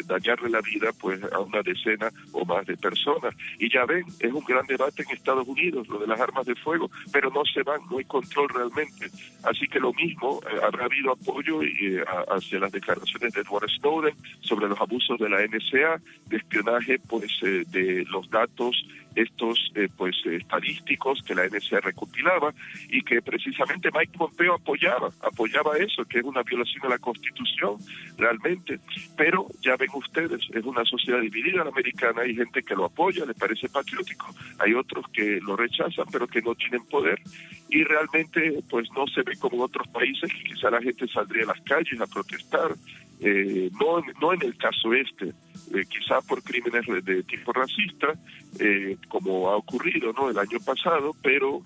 dañarle la vida pues a una decena o más de personas. Y ya ven, es un gran debate en Estados Unidos, lo de las armas de fuego, pero no se van, no hay control realmente. Así que lo mismo, habrá habido apoyo hacia las declaraciones de Edward Snowden sobre los abusos de la NSA, de espionaje pues de los datos estos estadísticos que la NSA recopilaba y que precisamente Mike Pompeo apoyaba eso, que es una violación a la Constitución realmente. Pero ya ven ustedes, es una sociedad dividida la americana, hay gente que lo apoya, le parece patriótico, hay otros que lo rechazan pero que no tienen poder y realmente pues no se ve como en otros países que quizá la gente saldría a las calles a protestar, no en el caso quizá por crímenes de tipo racista, como ha ocurrido, ¿no?, el año pasado, pero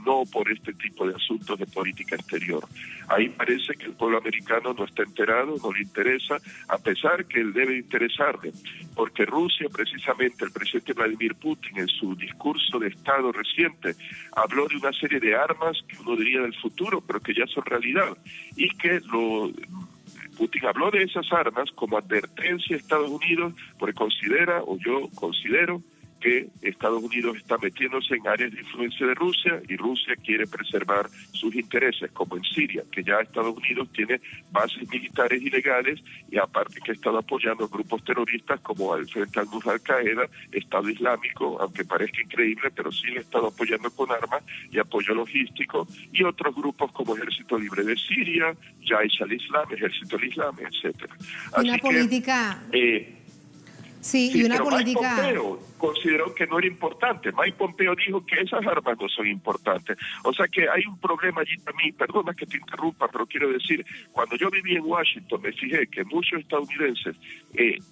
no por este tipo de asuntos de política exterior. Ahí parece que el pueblo americano no está enterado, no le interesa, a pesar que él debe interesarle, porque Rusia, precisamente el presidente Vladimir Putin, en su discurso de Estado reciente, habló de una serie de armas que uno diría del futuro, pero que ya son realidad, y que Putin habló de esas armas como advertencia a Estados Unidos, porque yo considero que Estados Unidos está metiéndose en áreas de influencia de Rusia y Rusia quiere preservar sus intereses, como en Siria, que ya Estados Unidos tiene bases militares ilegales y aparte que ha estado apoyando grupos terroristas como el Frente al-Qaeda, Estado Islámico, aunque parezca increíble, pero sí le ha estado apoyando con armas y apoyo logístico, y otros grupos como Ejército Libre de Siria, Jaish al-Islam, Ejército del Islam, etcétera. Una política... Sí, y una política... Mike Pompeo consideró que no era importante. Mike Pompeo dijo que esas armas no son importantes. O sea que hay un problema allí también. Perdona que te interrumpa, pero quiero decir, cuando yo viví en Washington me fijé que muchos estadounidenses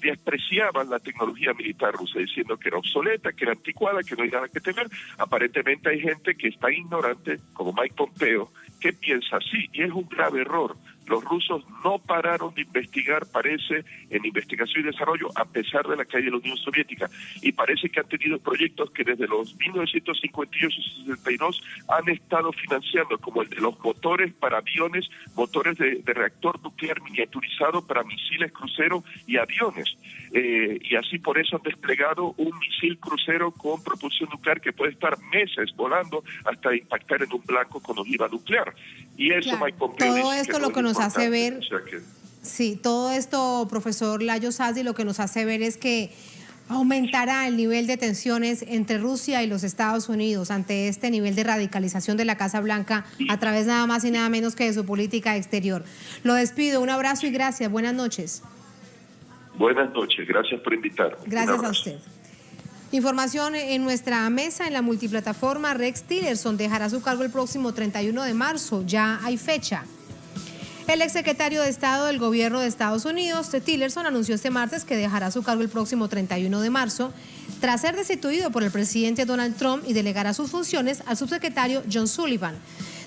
despreciaban la tecnología militar rusa, diciendo que era obsoleta, que era anticuada, que no hay nada que temer. Aparentemente hay gente que está ignorante, como Mike Pompeo, que piensa así, y es un grave error. Los rusos no pararon de investigar, parece, en investigación y desarrollo, a pesar de la caída de la Unión Soviética. Y parece que han tenido proyectos que desde los 1958 y 62 han estado financiando, como el de los motores para aviones, motores de reactor nuclear miniaturizado para misiles crucero y aviones. Y así por eso han desplegado un misil crucero con propulsión nuclear que puede estar meses volando hasta impactar en un blanco con ojiva nuclear. Y eso, claro, Mike Pompeo todo dice esto que lo no que nos hace ver, o sea que... sí, todo esto, profesor Layo Sassi, lo que nos hace ver es que aumentará el nivel de tensiones entre Rusia y los Estados Unidos ante este nivel de radicalización de la Casa Blanca a través nada más y nada menos que de su política exterior. Lo despido, un abrazo y gracias, buenas noches. Buenas noches, gracias por invitarme. Gracias a usted. Información en nuestra mesa en la multiplataforma. Rex Tillerson dejará su cargo el próximo 31 de marzo, ya hay fecha. El exsecretario de Estado del Gobierno de Estados Unidos, Tillerson, anunció este martes que dejará su cargo el próximo 31 de marzo, tras ser destituido por el presidente Donald Trump y delegará sus funciones al subsecretario John Sullivan.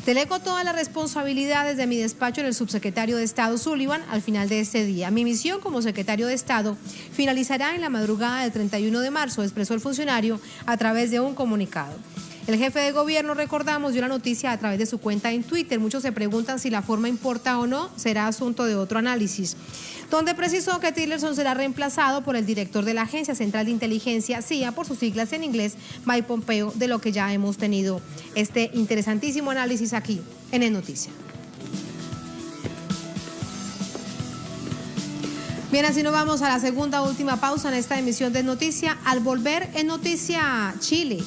Delego todas las responsabilidades de mi despacho en el subsecretario de Estado Sullivan al final de este día. Mi misión como secretario de Estado finalizará en la madrugada del 31 de marzo, expresó el funcionario a través de un comunicado. El jefe de gobierno, recordamos, dio la noticia a través de su cuenta en Twitter. Muchos se preguntan si la forma importa o no, será asunto de otro análisis, donde precisó que Tillerson será reemplazado por el director de la Agencia Central de Inteligencia, CIA, por sus siglas en inglés, Mike Pompeo, de lo que ya hemos tenido este interesantísimo análisis aquí en El Noticia. Bien, así nos vamos a la segunda última pausa en esta emisión de Noticia. Al volver en Noticia, Chile.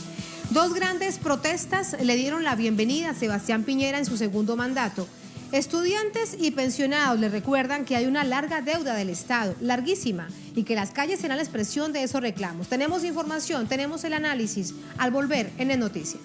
Dos grandes protestas le dieron la bienvenida a Sebastián Piñera en su segundo mandato. Estudiantes y pensionados le recuerdan que hay una larga deuda del Estado, larguísima, y que las calles serán la expresión de esos reclamos. Tenemos información, tenemos el análisis al volver en El Noticia.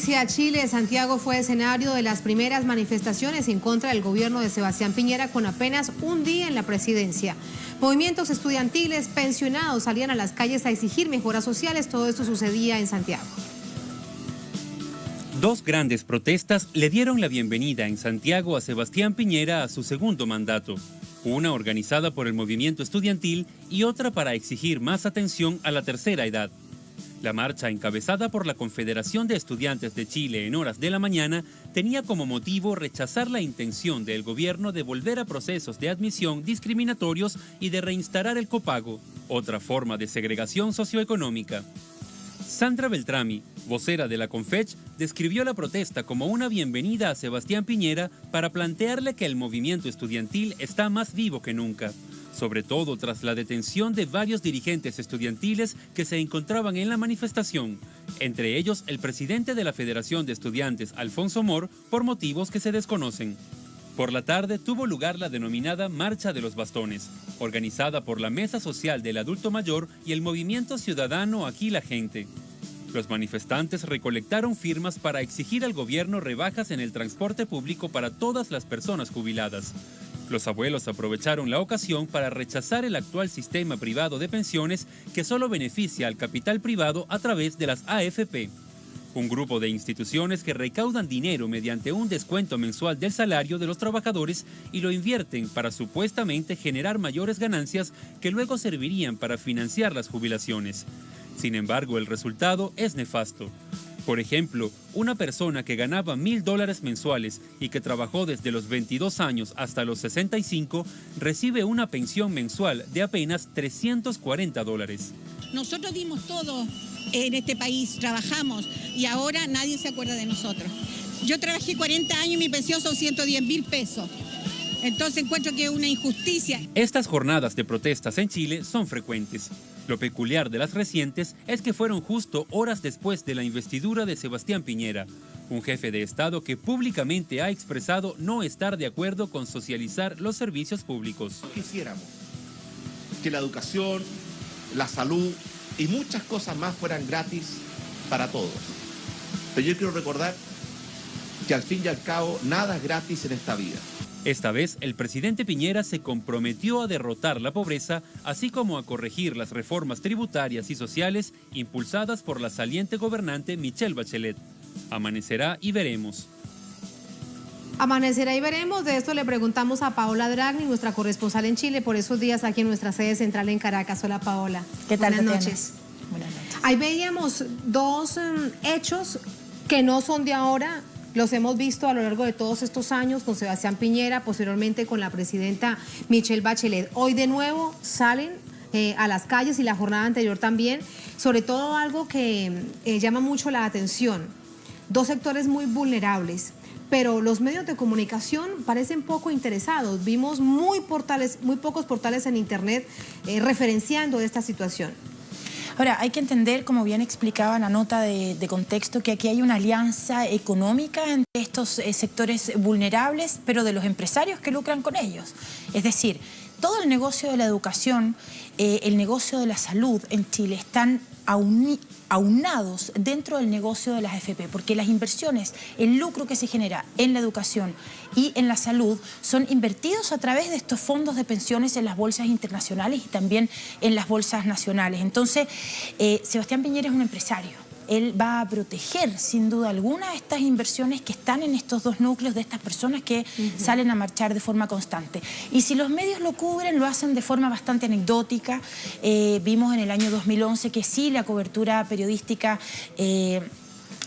noticia, Chile, Santiago fue escenario de las primeras manifestaciones en contra del gobierno de Sebastián Piñera con apenas un día en la presidencia. Movimientos estudiantiles, pensionados salían a las calles a exigir mejoras sociales. Todo esto sucedía en Santiago. Dos grandes protestas le dieron la bienvenida en Santiago a Sebastián Piñera a su segundo mandato. Una organizada por el movimiento estudiantil y otra para exigir más atención a la tercera edad. La marcha, encabezada por la Confederación de Estudiantes de Chile en horas de la mañana, tenía como motivo rechazar la intención del gobierno de volver a procesos de admisión discriminatorios y de reinstalar el copago, otra forma de segregación socioeconómica. Sandra Beltrami, vocera de la Confech, describió la protesta como una bienvenida a Sebastián Piñera para plantearle que el movimiento estudiantil está más vivo que nunca, sobre todo tras la detención de varios dirigentes estudiantiles que se encontraban en la manifestación, entre ellos el presidente de la Federación de Estudiantes, Alfonso Mor, por motivos que se desconocen. Por la tarde tuvo lugar la denominada Marcha de los Bastones, organizada por la Mesa Social del Adulto Mayor y el movimiento ciudadano Aquí la Gente. Los manifestantes recolectaron firmas para exigir al gobierno rebajas en el transporte público para todas las personas jubiladas. Los abuelos aprovecharon la ocasión para rechazar el actual sistema privado de pensiones que solo beneficia al capital privado a través de las AFP. Un grupo de instituciones que recaudan dinero mediante un descuento mensual del salario de los trabajadores y lo invierten para supuestamente generar mayores ganancias que luego servirían para financiar las jubilaciones. Sin embargo, el resultado es nefasto. Por ejemplo, una persona que ganaba $1.000 mensuales y que trabajó desde los 22 años hasta los 65 recibe una pensión mensual de apenas $340. Nosotros dimos todo en este país, trabajamos y ahora nadie se acuerda de nosotros. Yo trabajé 40 años y mi pensión son 110.000 pesos. Entonces encuentro que es una injusticia. Estas jornadas de protestas en Chile son frecuentes. Lo peculiar de las recientes es que fueron justo horas después de la investidura de Sebastián Piñera, un jefe de Estado que públicamente ha expresado no estar de acuerdo con socializar los servicios públicos. Quisiéramos que la educación, la salud y muchas cosas más fueran gratis para todos. Pero yo quiero recordar que al fin y al cabo nada es gratis en esta vida. Esta vez, el presidente Piñera se comprometió a derrotar la pobreza, así como a corregir las reformas tributarias y sociales impulsadas por la saliente gobernante Michelle Bachelet. Amanecerá y veremos. Amanecerá y veremos. De esto le preguntamos a Paola Dragni, nuestra corresponsal en Chile, por esos días aquí en nuestra sede central en Caracas. Hola, Paola. ¿Qué tal, Buenas Tatiana? noches. Buenas noches. Ahí veíamos dos hechos que no son de ahora. Los hemos visto a lo largo de todos estos años con Sebastián Piñera, posteriormente con la presidenta Michelle Bachelet. Hoy de nuevo salen a las calles y la jornada anterior también, sobre todo algo que llama mucho la atención. Dos sectores muy vulnerables, pero los medios de comunicación parecen poco interesados. Vimos muy pocos portales en internet referenciando esta situación. Ahora, hay que entender, como bien explicaba la nota de contexto, que aquí hay una alianza económica entre estos sectores vulnerables, pero de los empresarios que lucran con ellos. Es decir, todo el negocio de la educación, el negocio de la salud en Chile están aunados dentro del negocio de las AFP, porque las inversiones, el lucro que se genera en la educación y en la salud son invertidos a través de estos fondos de pensiones en las bolsas internacionales y también en las bolsas nacionales. Entonces, Sebastián Piñera es un empresario. Él va a proteger, sin duda alguna, estas inversiones que están en estos dos núcleos de estas personas que salen a marchar de forma constante. Y si los medios lo cubren, lo hacen de forma bastante anecdótica. Vimos en el año 2011 que sí, la cobertura periodística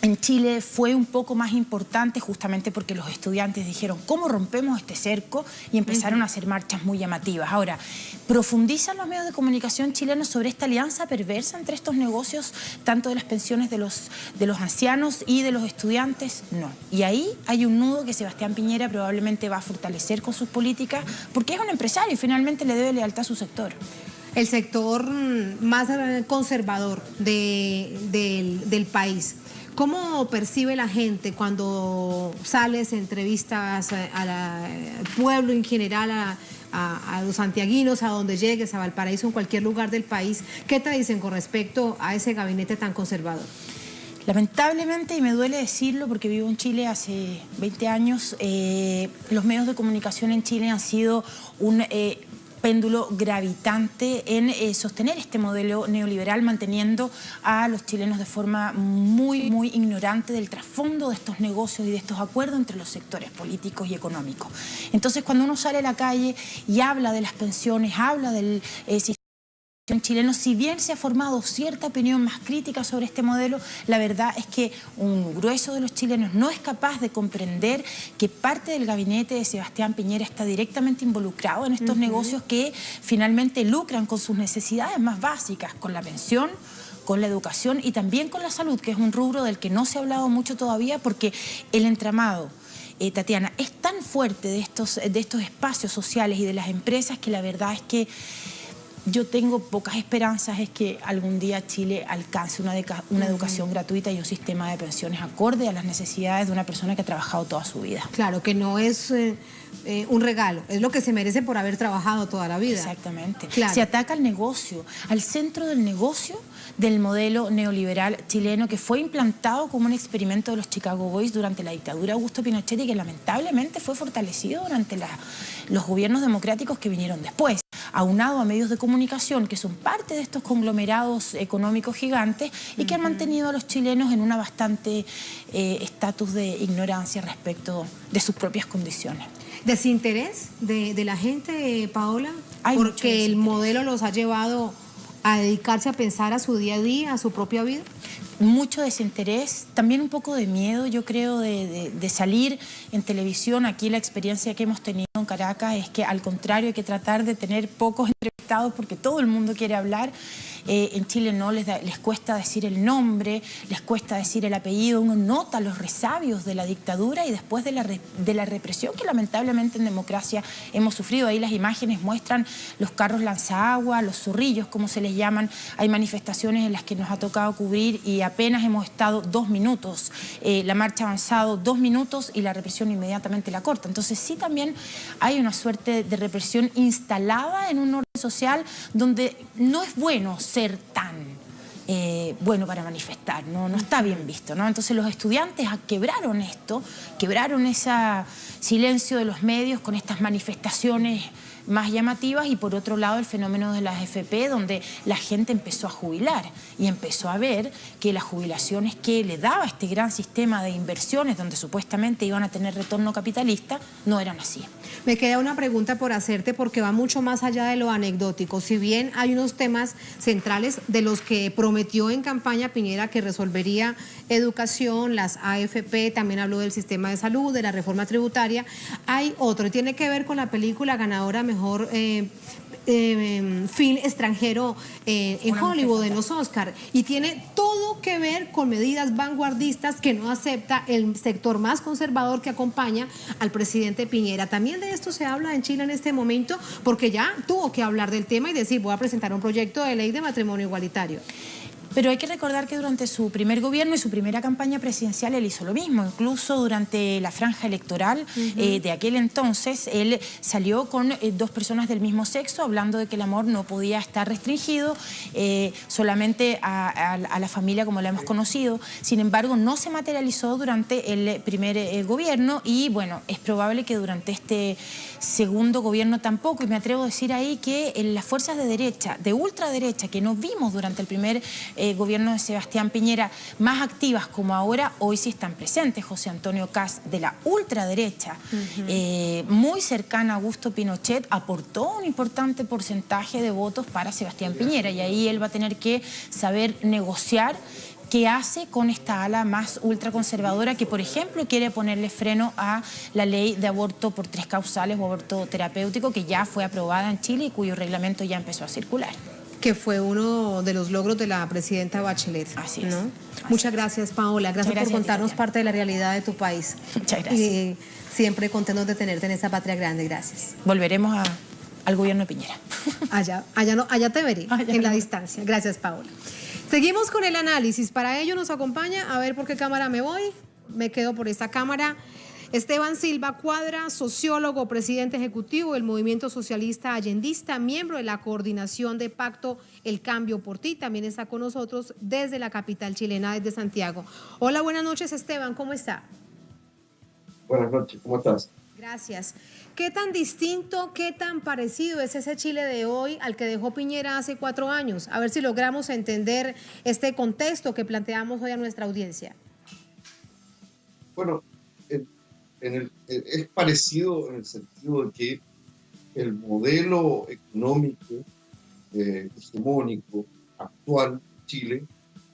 en Chile fue un poco más importante justamente porque los estudiantes dijeron ¿cómo rompemos este cerco? Y empezaron a hacer marchas muy llamativas. Ahora, ¿profundizan los medios de comunicación chilenos sobre esta alianza perversa entre estos negocios, tanto de las pensiones de los ancianos y de los estudiantes? No. Y ahí hay un nudo que Sebastián Piñera probablemente va a fortalecer con sus políticas porque es un empresario y finalmente le debe lealtad a su sector. El sector más conservador del país. ¿Cómo percibe la gente cuando sales, entrevistas al pueblo en general, a los santiaguinos, a donde llegues, a Valparaíso, en cualquier lugar del país? ¿Qué te dicen con respecto a ese gabinete tan conservador? Lamentablemente, y me duele decirlo porque vivo en Chile hace 20 años, los medios de comunicación en Chile han sido un péndulo gravitante en sostener este modelo neoliberal, manteniendo a los chilenos de forma muy ignorante del trasfondo de estos negocios y de estos acuerdos entre los sectores políticos y económicos. Entonces, cuando uno sale a la calle y habla de las pensiones, habla del sistema chileno, si bien se ha formado cierta opinión más crítica sobre este modelo, la verdad es que un grueso de los chilenos no es capaz de comprender que parte del gabinete de Sebastián Piñera está directamente involucrado en estos negocios que finalmente lucran con sus necesidades más básicas, con la pensión, con la educación y también con la salud, que es un rubro del que no se ha hablado mucho todavía porque el entramado, Tatiana, es tan fuerte de estos espacios sociales y de las empresas que la verdad es que yo tengo pocas esperanzas es que algún día Chile alcance una educación gratuita y un sistema de pensiones acorde a las necesidades de una persona que ha trabajado toda su vida. Claro, que no es un regalo, es lo que se merece por haber trabajado toda la vida. Exactamente. Claro. Se ataca al negocio, al centro del negocio del modelo neoliberal chileno que fue implantado como un experimento de los Chicago Boys durante la dictadura de Augusto Pinochet y que lamentablemente fue fortalecido durante los gobiernos democráticos que vinieron después, aunado a medios de comunicación que son parte de estos conglomerados económicos gigantes y que han mantenido a los chilenos en una bastante estatus de ignorancia respecto de sus propias condiciones. ¿Desinterés de la gente, Paola? Hay porque el modelo los ha llevado a dedicarse a pensar a su día a día, a su propia vida. Mucho desinterés, también un poco de miedo, yo creo, de salir en televisión. Aquí la experiencia que hemos tenido en Caracas es que al contrario hay que tratar de tener pocos entrevistados porque todo el mundo quiere hablar. En Chile no les cuesta decir el nombre, les cuesta decir el apellido, uno nota los resabios de la dictadura y después de la represión que lamentablemente en democracia hemos sufrido. Ahí las imágenes muestran los carros lanzaagua, los zorrillos, como se les llaman. Hay manifestaciones en las que nos ha tocado cubrir y apenas hemos estado 2 minutos. La marcha ha avanzado 2 minutos y la represión inmediatamente la corta. Entonces sí también hay una suerte de represión instalada en un orden social donde no es bueno ser tan bueno para manifestar, no está bien visto, ¿no? Entonces los estudiantes quebraron esto, quebraron ese silencio de los medios con estas manifestaciones más llamativas y por otro lado el fenómeno de las AFP donde la gente empezó a jubilar y empezó a ver que las jubilaciones que le daba este gran sistema de inversiones donde supuestamente iban a tener retorno capitalista no eran así. Me queda una pregunta por hacerte porque va mucho más allá de lo anecdótico. Si bien hay unos temas centrales de los que prometió en campaña Piñera que resolvería educación, las AFP, también habló del sistema de salud, de la reforma tributaria, hay otro y tiene que ver con la película ganadora mejor film extranjero en Hollywood, en los Oscar, y tiene todo que ver con medidas vanguardistas que no acepta el sector más conservador que acompaña al presidente Piñera. También de esto se habla en Chile en este momento, porque ya tuvo que hablar del tema y decir, voy a presentar un proyecto de ley de matrimonio igualitario. Pero hay que recordar que durante su primer gobierno y su primera campaña presidencial él hizo lo mismo. Incluso durante la franja electoral de aquel entonces, él salió con 2 personas del mismo sexo hablando de que el amor no podía estar restringido solamente a la familia como la hemos conocido. Sin embargo, no se materializó durante el primer gobierno y bueno, es probable que durante este segundo gobierno tampoco. Y me atrevo a decir ahí que las fuerzas de derecha, de ultraderecha, que no vimos durante el primer gobierno de Sebastián Piñera, más activas como ahora, hoy sí están presentes. José Antonio Kast, de la ultraderecha, muy cercana a Augusto Pinochet, aportó un importante porcentaje de votos para Sebastián Piñera y ahí él va a tener que saber negociar qué hace con esta ala más ultraconservadora que, por ejemplo, quiere ponerle freno a la ley de aborto por 3 causales o aborto terapéutico que ya fue aprobada en Chile y cuyo reglamento ya empezó a circular. Que fue uno de los logros de la presidenta Bachelet. Así es. ¿No? Muchas gracias, Paola. Gracias por contarnos parte de la realidad de tu país. Muchas gracias. Y siempre contentos de tenerte en esta patria grande. Gracias. Volveremos al gobierno de Piñera. Allá te veré, en la distancia. Gracias, Paola. Seguimos con el análisis. Para ello nos acompaña, a ver por qué cámara me voy. Me quedo por esta cámara. Esteban Silva Cuadra, sociólogo, presidente ejecutivo del Movimiento Socialista Allendista, miembro de la coordinación de Pacto El Cambio por Ti, también está con nosotros desde la capital chilena, desde Santiago. Hola, buenas noches, Esteban, ¿cómo está? Buenas noches, ¿cómo estás? Gracias. ¿Qué tan distinto, qué tan parecido es ese Chile de hoy al que dejó Piñera hace 4 años? A ver si logramos entender este contexto que planteamos hoy a nuestra audiencia. Bueno, es parecido en el sentido de que el modelo económico hegemónico actual de Chile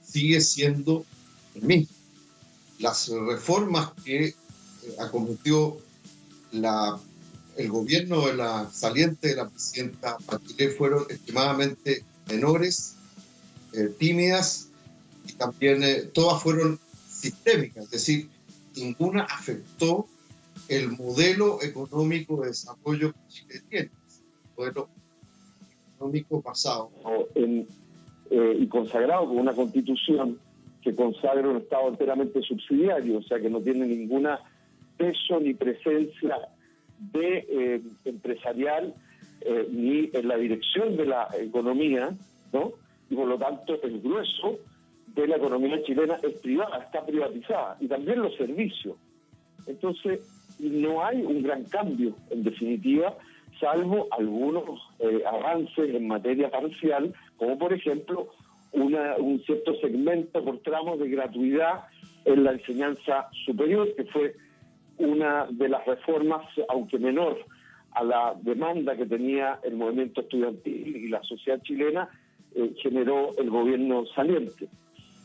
sigue siendo el mismo. Las reformas que acometió el gobierno de la saliente de la presidenta Bachelet fueron extremadamente menores, tímidas, y también todas fueron sistémicas, es decir, ninguna afectó el modelo económico de desarrollo que Chile tiene, el modelo económico basado y consagrado con una constitución que consagra un Estado enteramente subsidiario, o sea que no tiene ninguna peso ni presencia de empresarial ni en la dirección de la economía, ¿no? Y por lo tanto el grueso de la economía chilena es privada, está privatizada, y también los servicios. Entonces no hay un gran cambio, en definitiva, salvo algunos avances en materia parcial, como por ejemplo un cierto segmento por tramos de gratuidad en la enseñanza superior, que fue una de las reformas, aunque menor, a la demanda que tenía el movimiento estudiantil y la sociedad chilena, generó el gobierno saliente.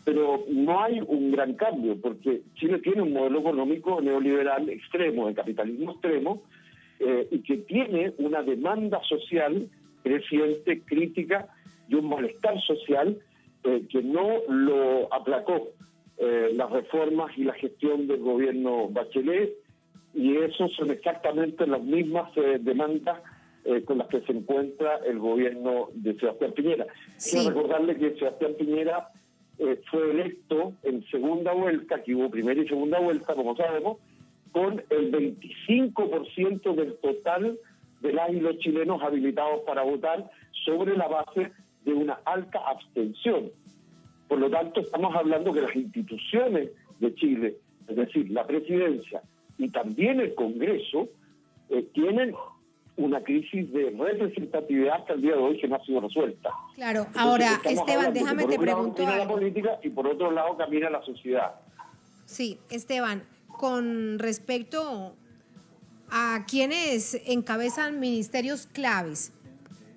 Pero no hay un gran cambio, porque Chile tiene un modelo económico neoliberal extremo, de capitalismo extremo, y que tiene una demanda social creciente, crítica, y un malestar social que no lo aplacó las reformas y la gestión del gobierno Bachelet, y eso son exactamente las mismas demandas con las que se encuentra el gobierno de Sebastián Piñera. Sí. Quiero recordarle que Sebastián Piñera fue electo en segunda vuelta, que hubo primera y segunda vuelta, como sabemos, con el 25% del total de las y los chilenos habilitados para votar, sobre la base de una alta abstención. Por lo tanto, estamos hablando que las instituciones de Chile, es decir, la presidencia y también el Congreso, tienen una crisis de representatividad hasta el día de hoy que no ha sido resuelta. Claro, Entonces, ahora, Esteban, déjame te pregunto camina la algo. política y por otro lado camina la sociedad. Sí, Esteban, con respecto a quienes encabezan ministerios claves,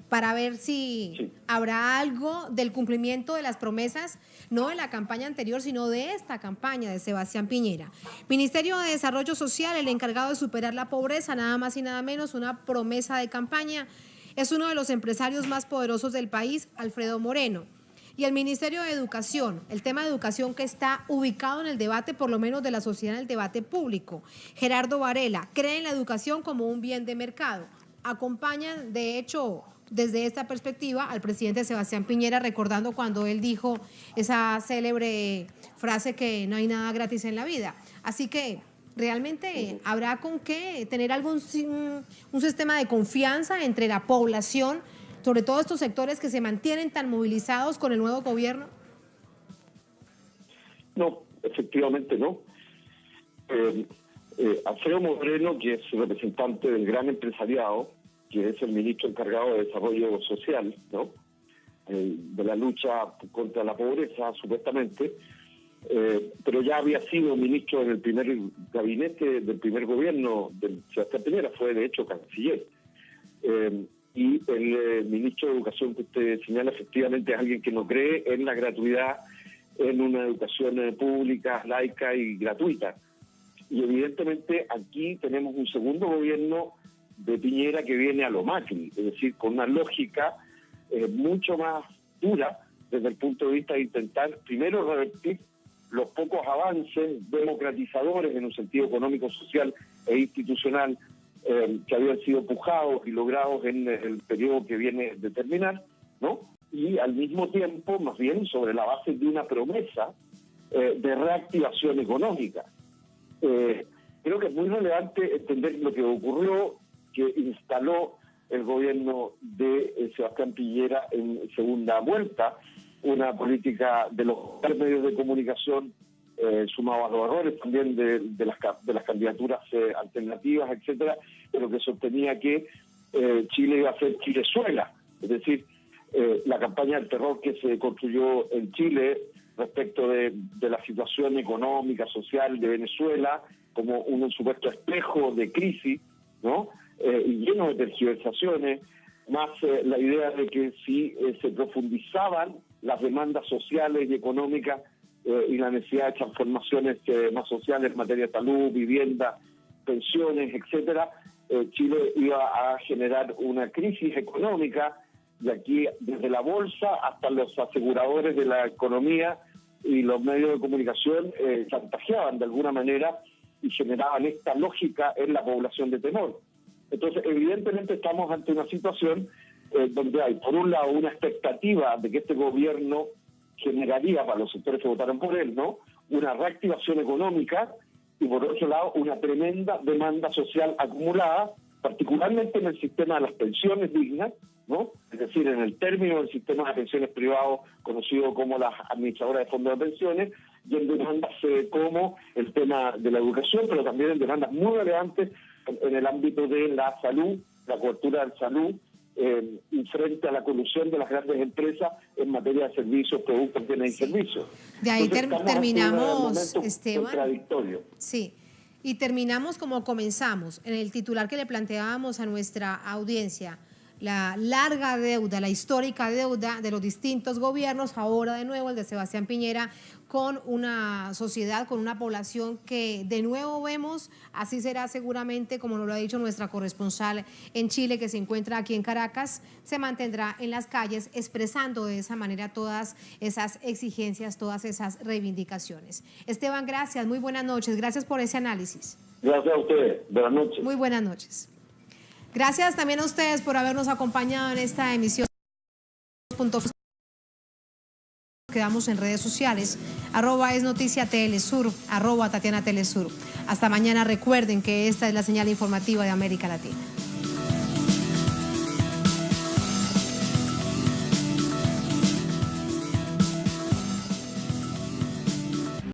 para ver si habrá algo del cumplimiento de las promesas, no de la campaña anterior, sino de esta campaña de Sebastián Piñera. Ministerio de Desarrollo Social, el encargado de superar la pobreza, nada más y nada menos, una promesa de campaña. Es uno de los empresarios más poderosos del país, Alfredo Moreno. Y el Ministerio de Educación, el tema de educación que está ubicado en el debate, por lo menos de la sociedad, en el debate público. Gerardo Varela, cree en la educación como un bien de mercado. Acompañan, de hecho, desde esta perspectiva, al presidente Sebastián Piñera, recordando cuando él dijo esa célebre frase que no hay nada gratis en la vida. Así que realmente habrá con qué tener un sistema de confianza entre la población, sobre todo estos sectores que se mantienen tan movilizados con el nuevo gobierno. No, efectivamente no. Alfredo Moreno, que es representante del gran empresariado, que es el ministro encargado de Desarrollo Social, ¿no? De la lucha contra la pobreza, supuestamente, pero ya había sido ministro en el primer gabinete del primer gobierno de Sebastián Piñera, fue de hecho canciller. Y el ministro de Educación que usted señala, efectivamente es alguien que no cree en la gratuidad, en una educación pública, laica y gratuita. Y evidentemente aquí tenemos un segundo gobierno de Piñera que viene a lo Macri, es decir, con una lógica mucho más dura desde el punto de vista de intentar primero revertir los pocos avances democratizadores en un sentido económico, social e institucional que habían sido pujados y logrados en el periodo que viene de terminar, ¿no? Y al mismo tiempo, más bien, sobre la base de una promesa de reactivación económica. creo que es muy relevante entender lo que ocurrió, que instaló el gobierno de Sebastián Piñera en segunda vuelta, una política de los medios de comunicación sumados a los errores también de las candidaturas alternativas, etcétera, pero que sostenía que Chile iba a ser Chilezuela, es decir, la campaña del terror que se construyó en Chile respecto de la situación económica, social de Venezuela, como un supuesto espejo de crisis, ¿no? Y lleno de tergiversaciones, más la idea de que si se profundizaban las demandas sociales y económicas y la necesidad de transformaciones más sociales en materia de salud, vivienda, pensiones, etcétera, Chile iba a generar una crisis económica, de aquí desde la bolsa hasta los aseguradores de la economía y los medios de comunicación chantajeaban de alguna manera y generaban esta lógica en la población de temor. Entonces, evidentemente estamos ante una situación donde hay, por un lado, una expectativa de que este gobierno generaría para los sectores que votaron por él, ¿no?, una reactivación económica, y por otro lado, una tremenda demanda social acumulada, particularmente en el sistema de las pensiones dignas, ¿no?, es decir, en el término del sistema de pensiones privados, conocido como las administradoras de fondos de pensiones, y en demandas como el tema de la educación, pero también en demandas muy relevantes en el ámbito de la salud, la cobertura de salud, y frente a la colusión de las grandes empresas en materia de servicios, productos, bienes y servicios. De ahí terminamos, Esteban. Contradictorio. Sí, y terminamos como comenzamos, en el titular que le planteábamos a nuestra audiencia, la larga deuda, la histórica deuda de los distintos gobiernos, ahora de nuevo el de Sebastián Piñera, con una sociedad, con una población que de nuevo vemos, así será seguramente, como nos lo ha dicho nuestra corresponsal en Chile, que se encuentra aquí en Caracas, se mantendrá en las calles expresando de esa manera todas esas exigencias, todas esas reivindicaciones. Esteban, gracias, muy buenas noches, gracias por ese análisis. Gracias a ustedes, buenas noches. Muy buenas noches. Gracias también a ustedes por habernos acompañado en esta emisión. Quedamos en redes sociales, @esnoticiatelesur, @Tatiana Telesur. Hasta mañana, recuerden que esta es la señal informativa de América Latina.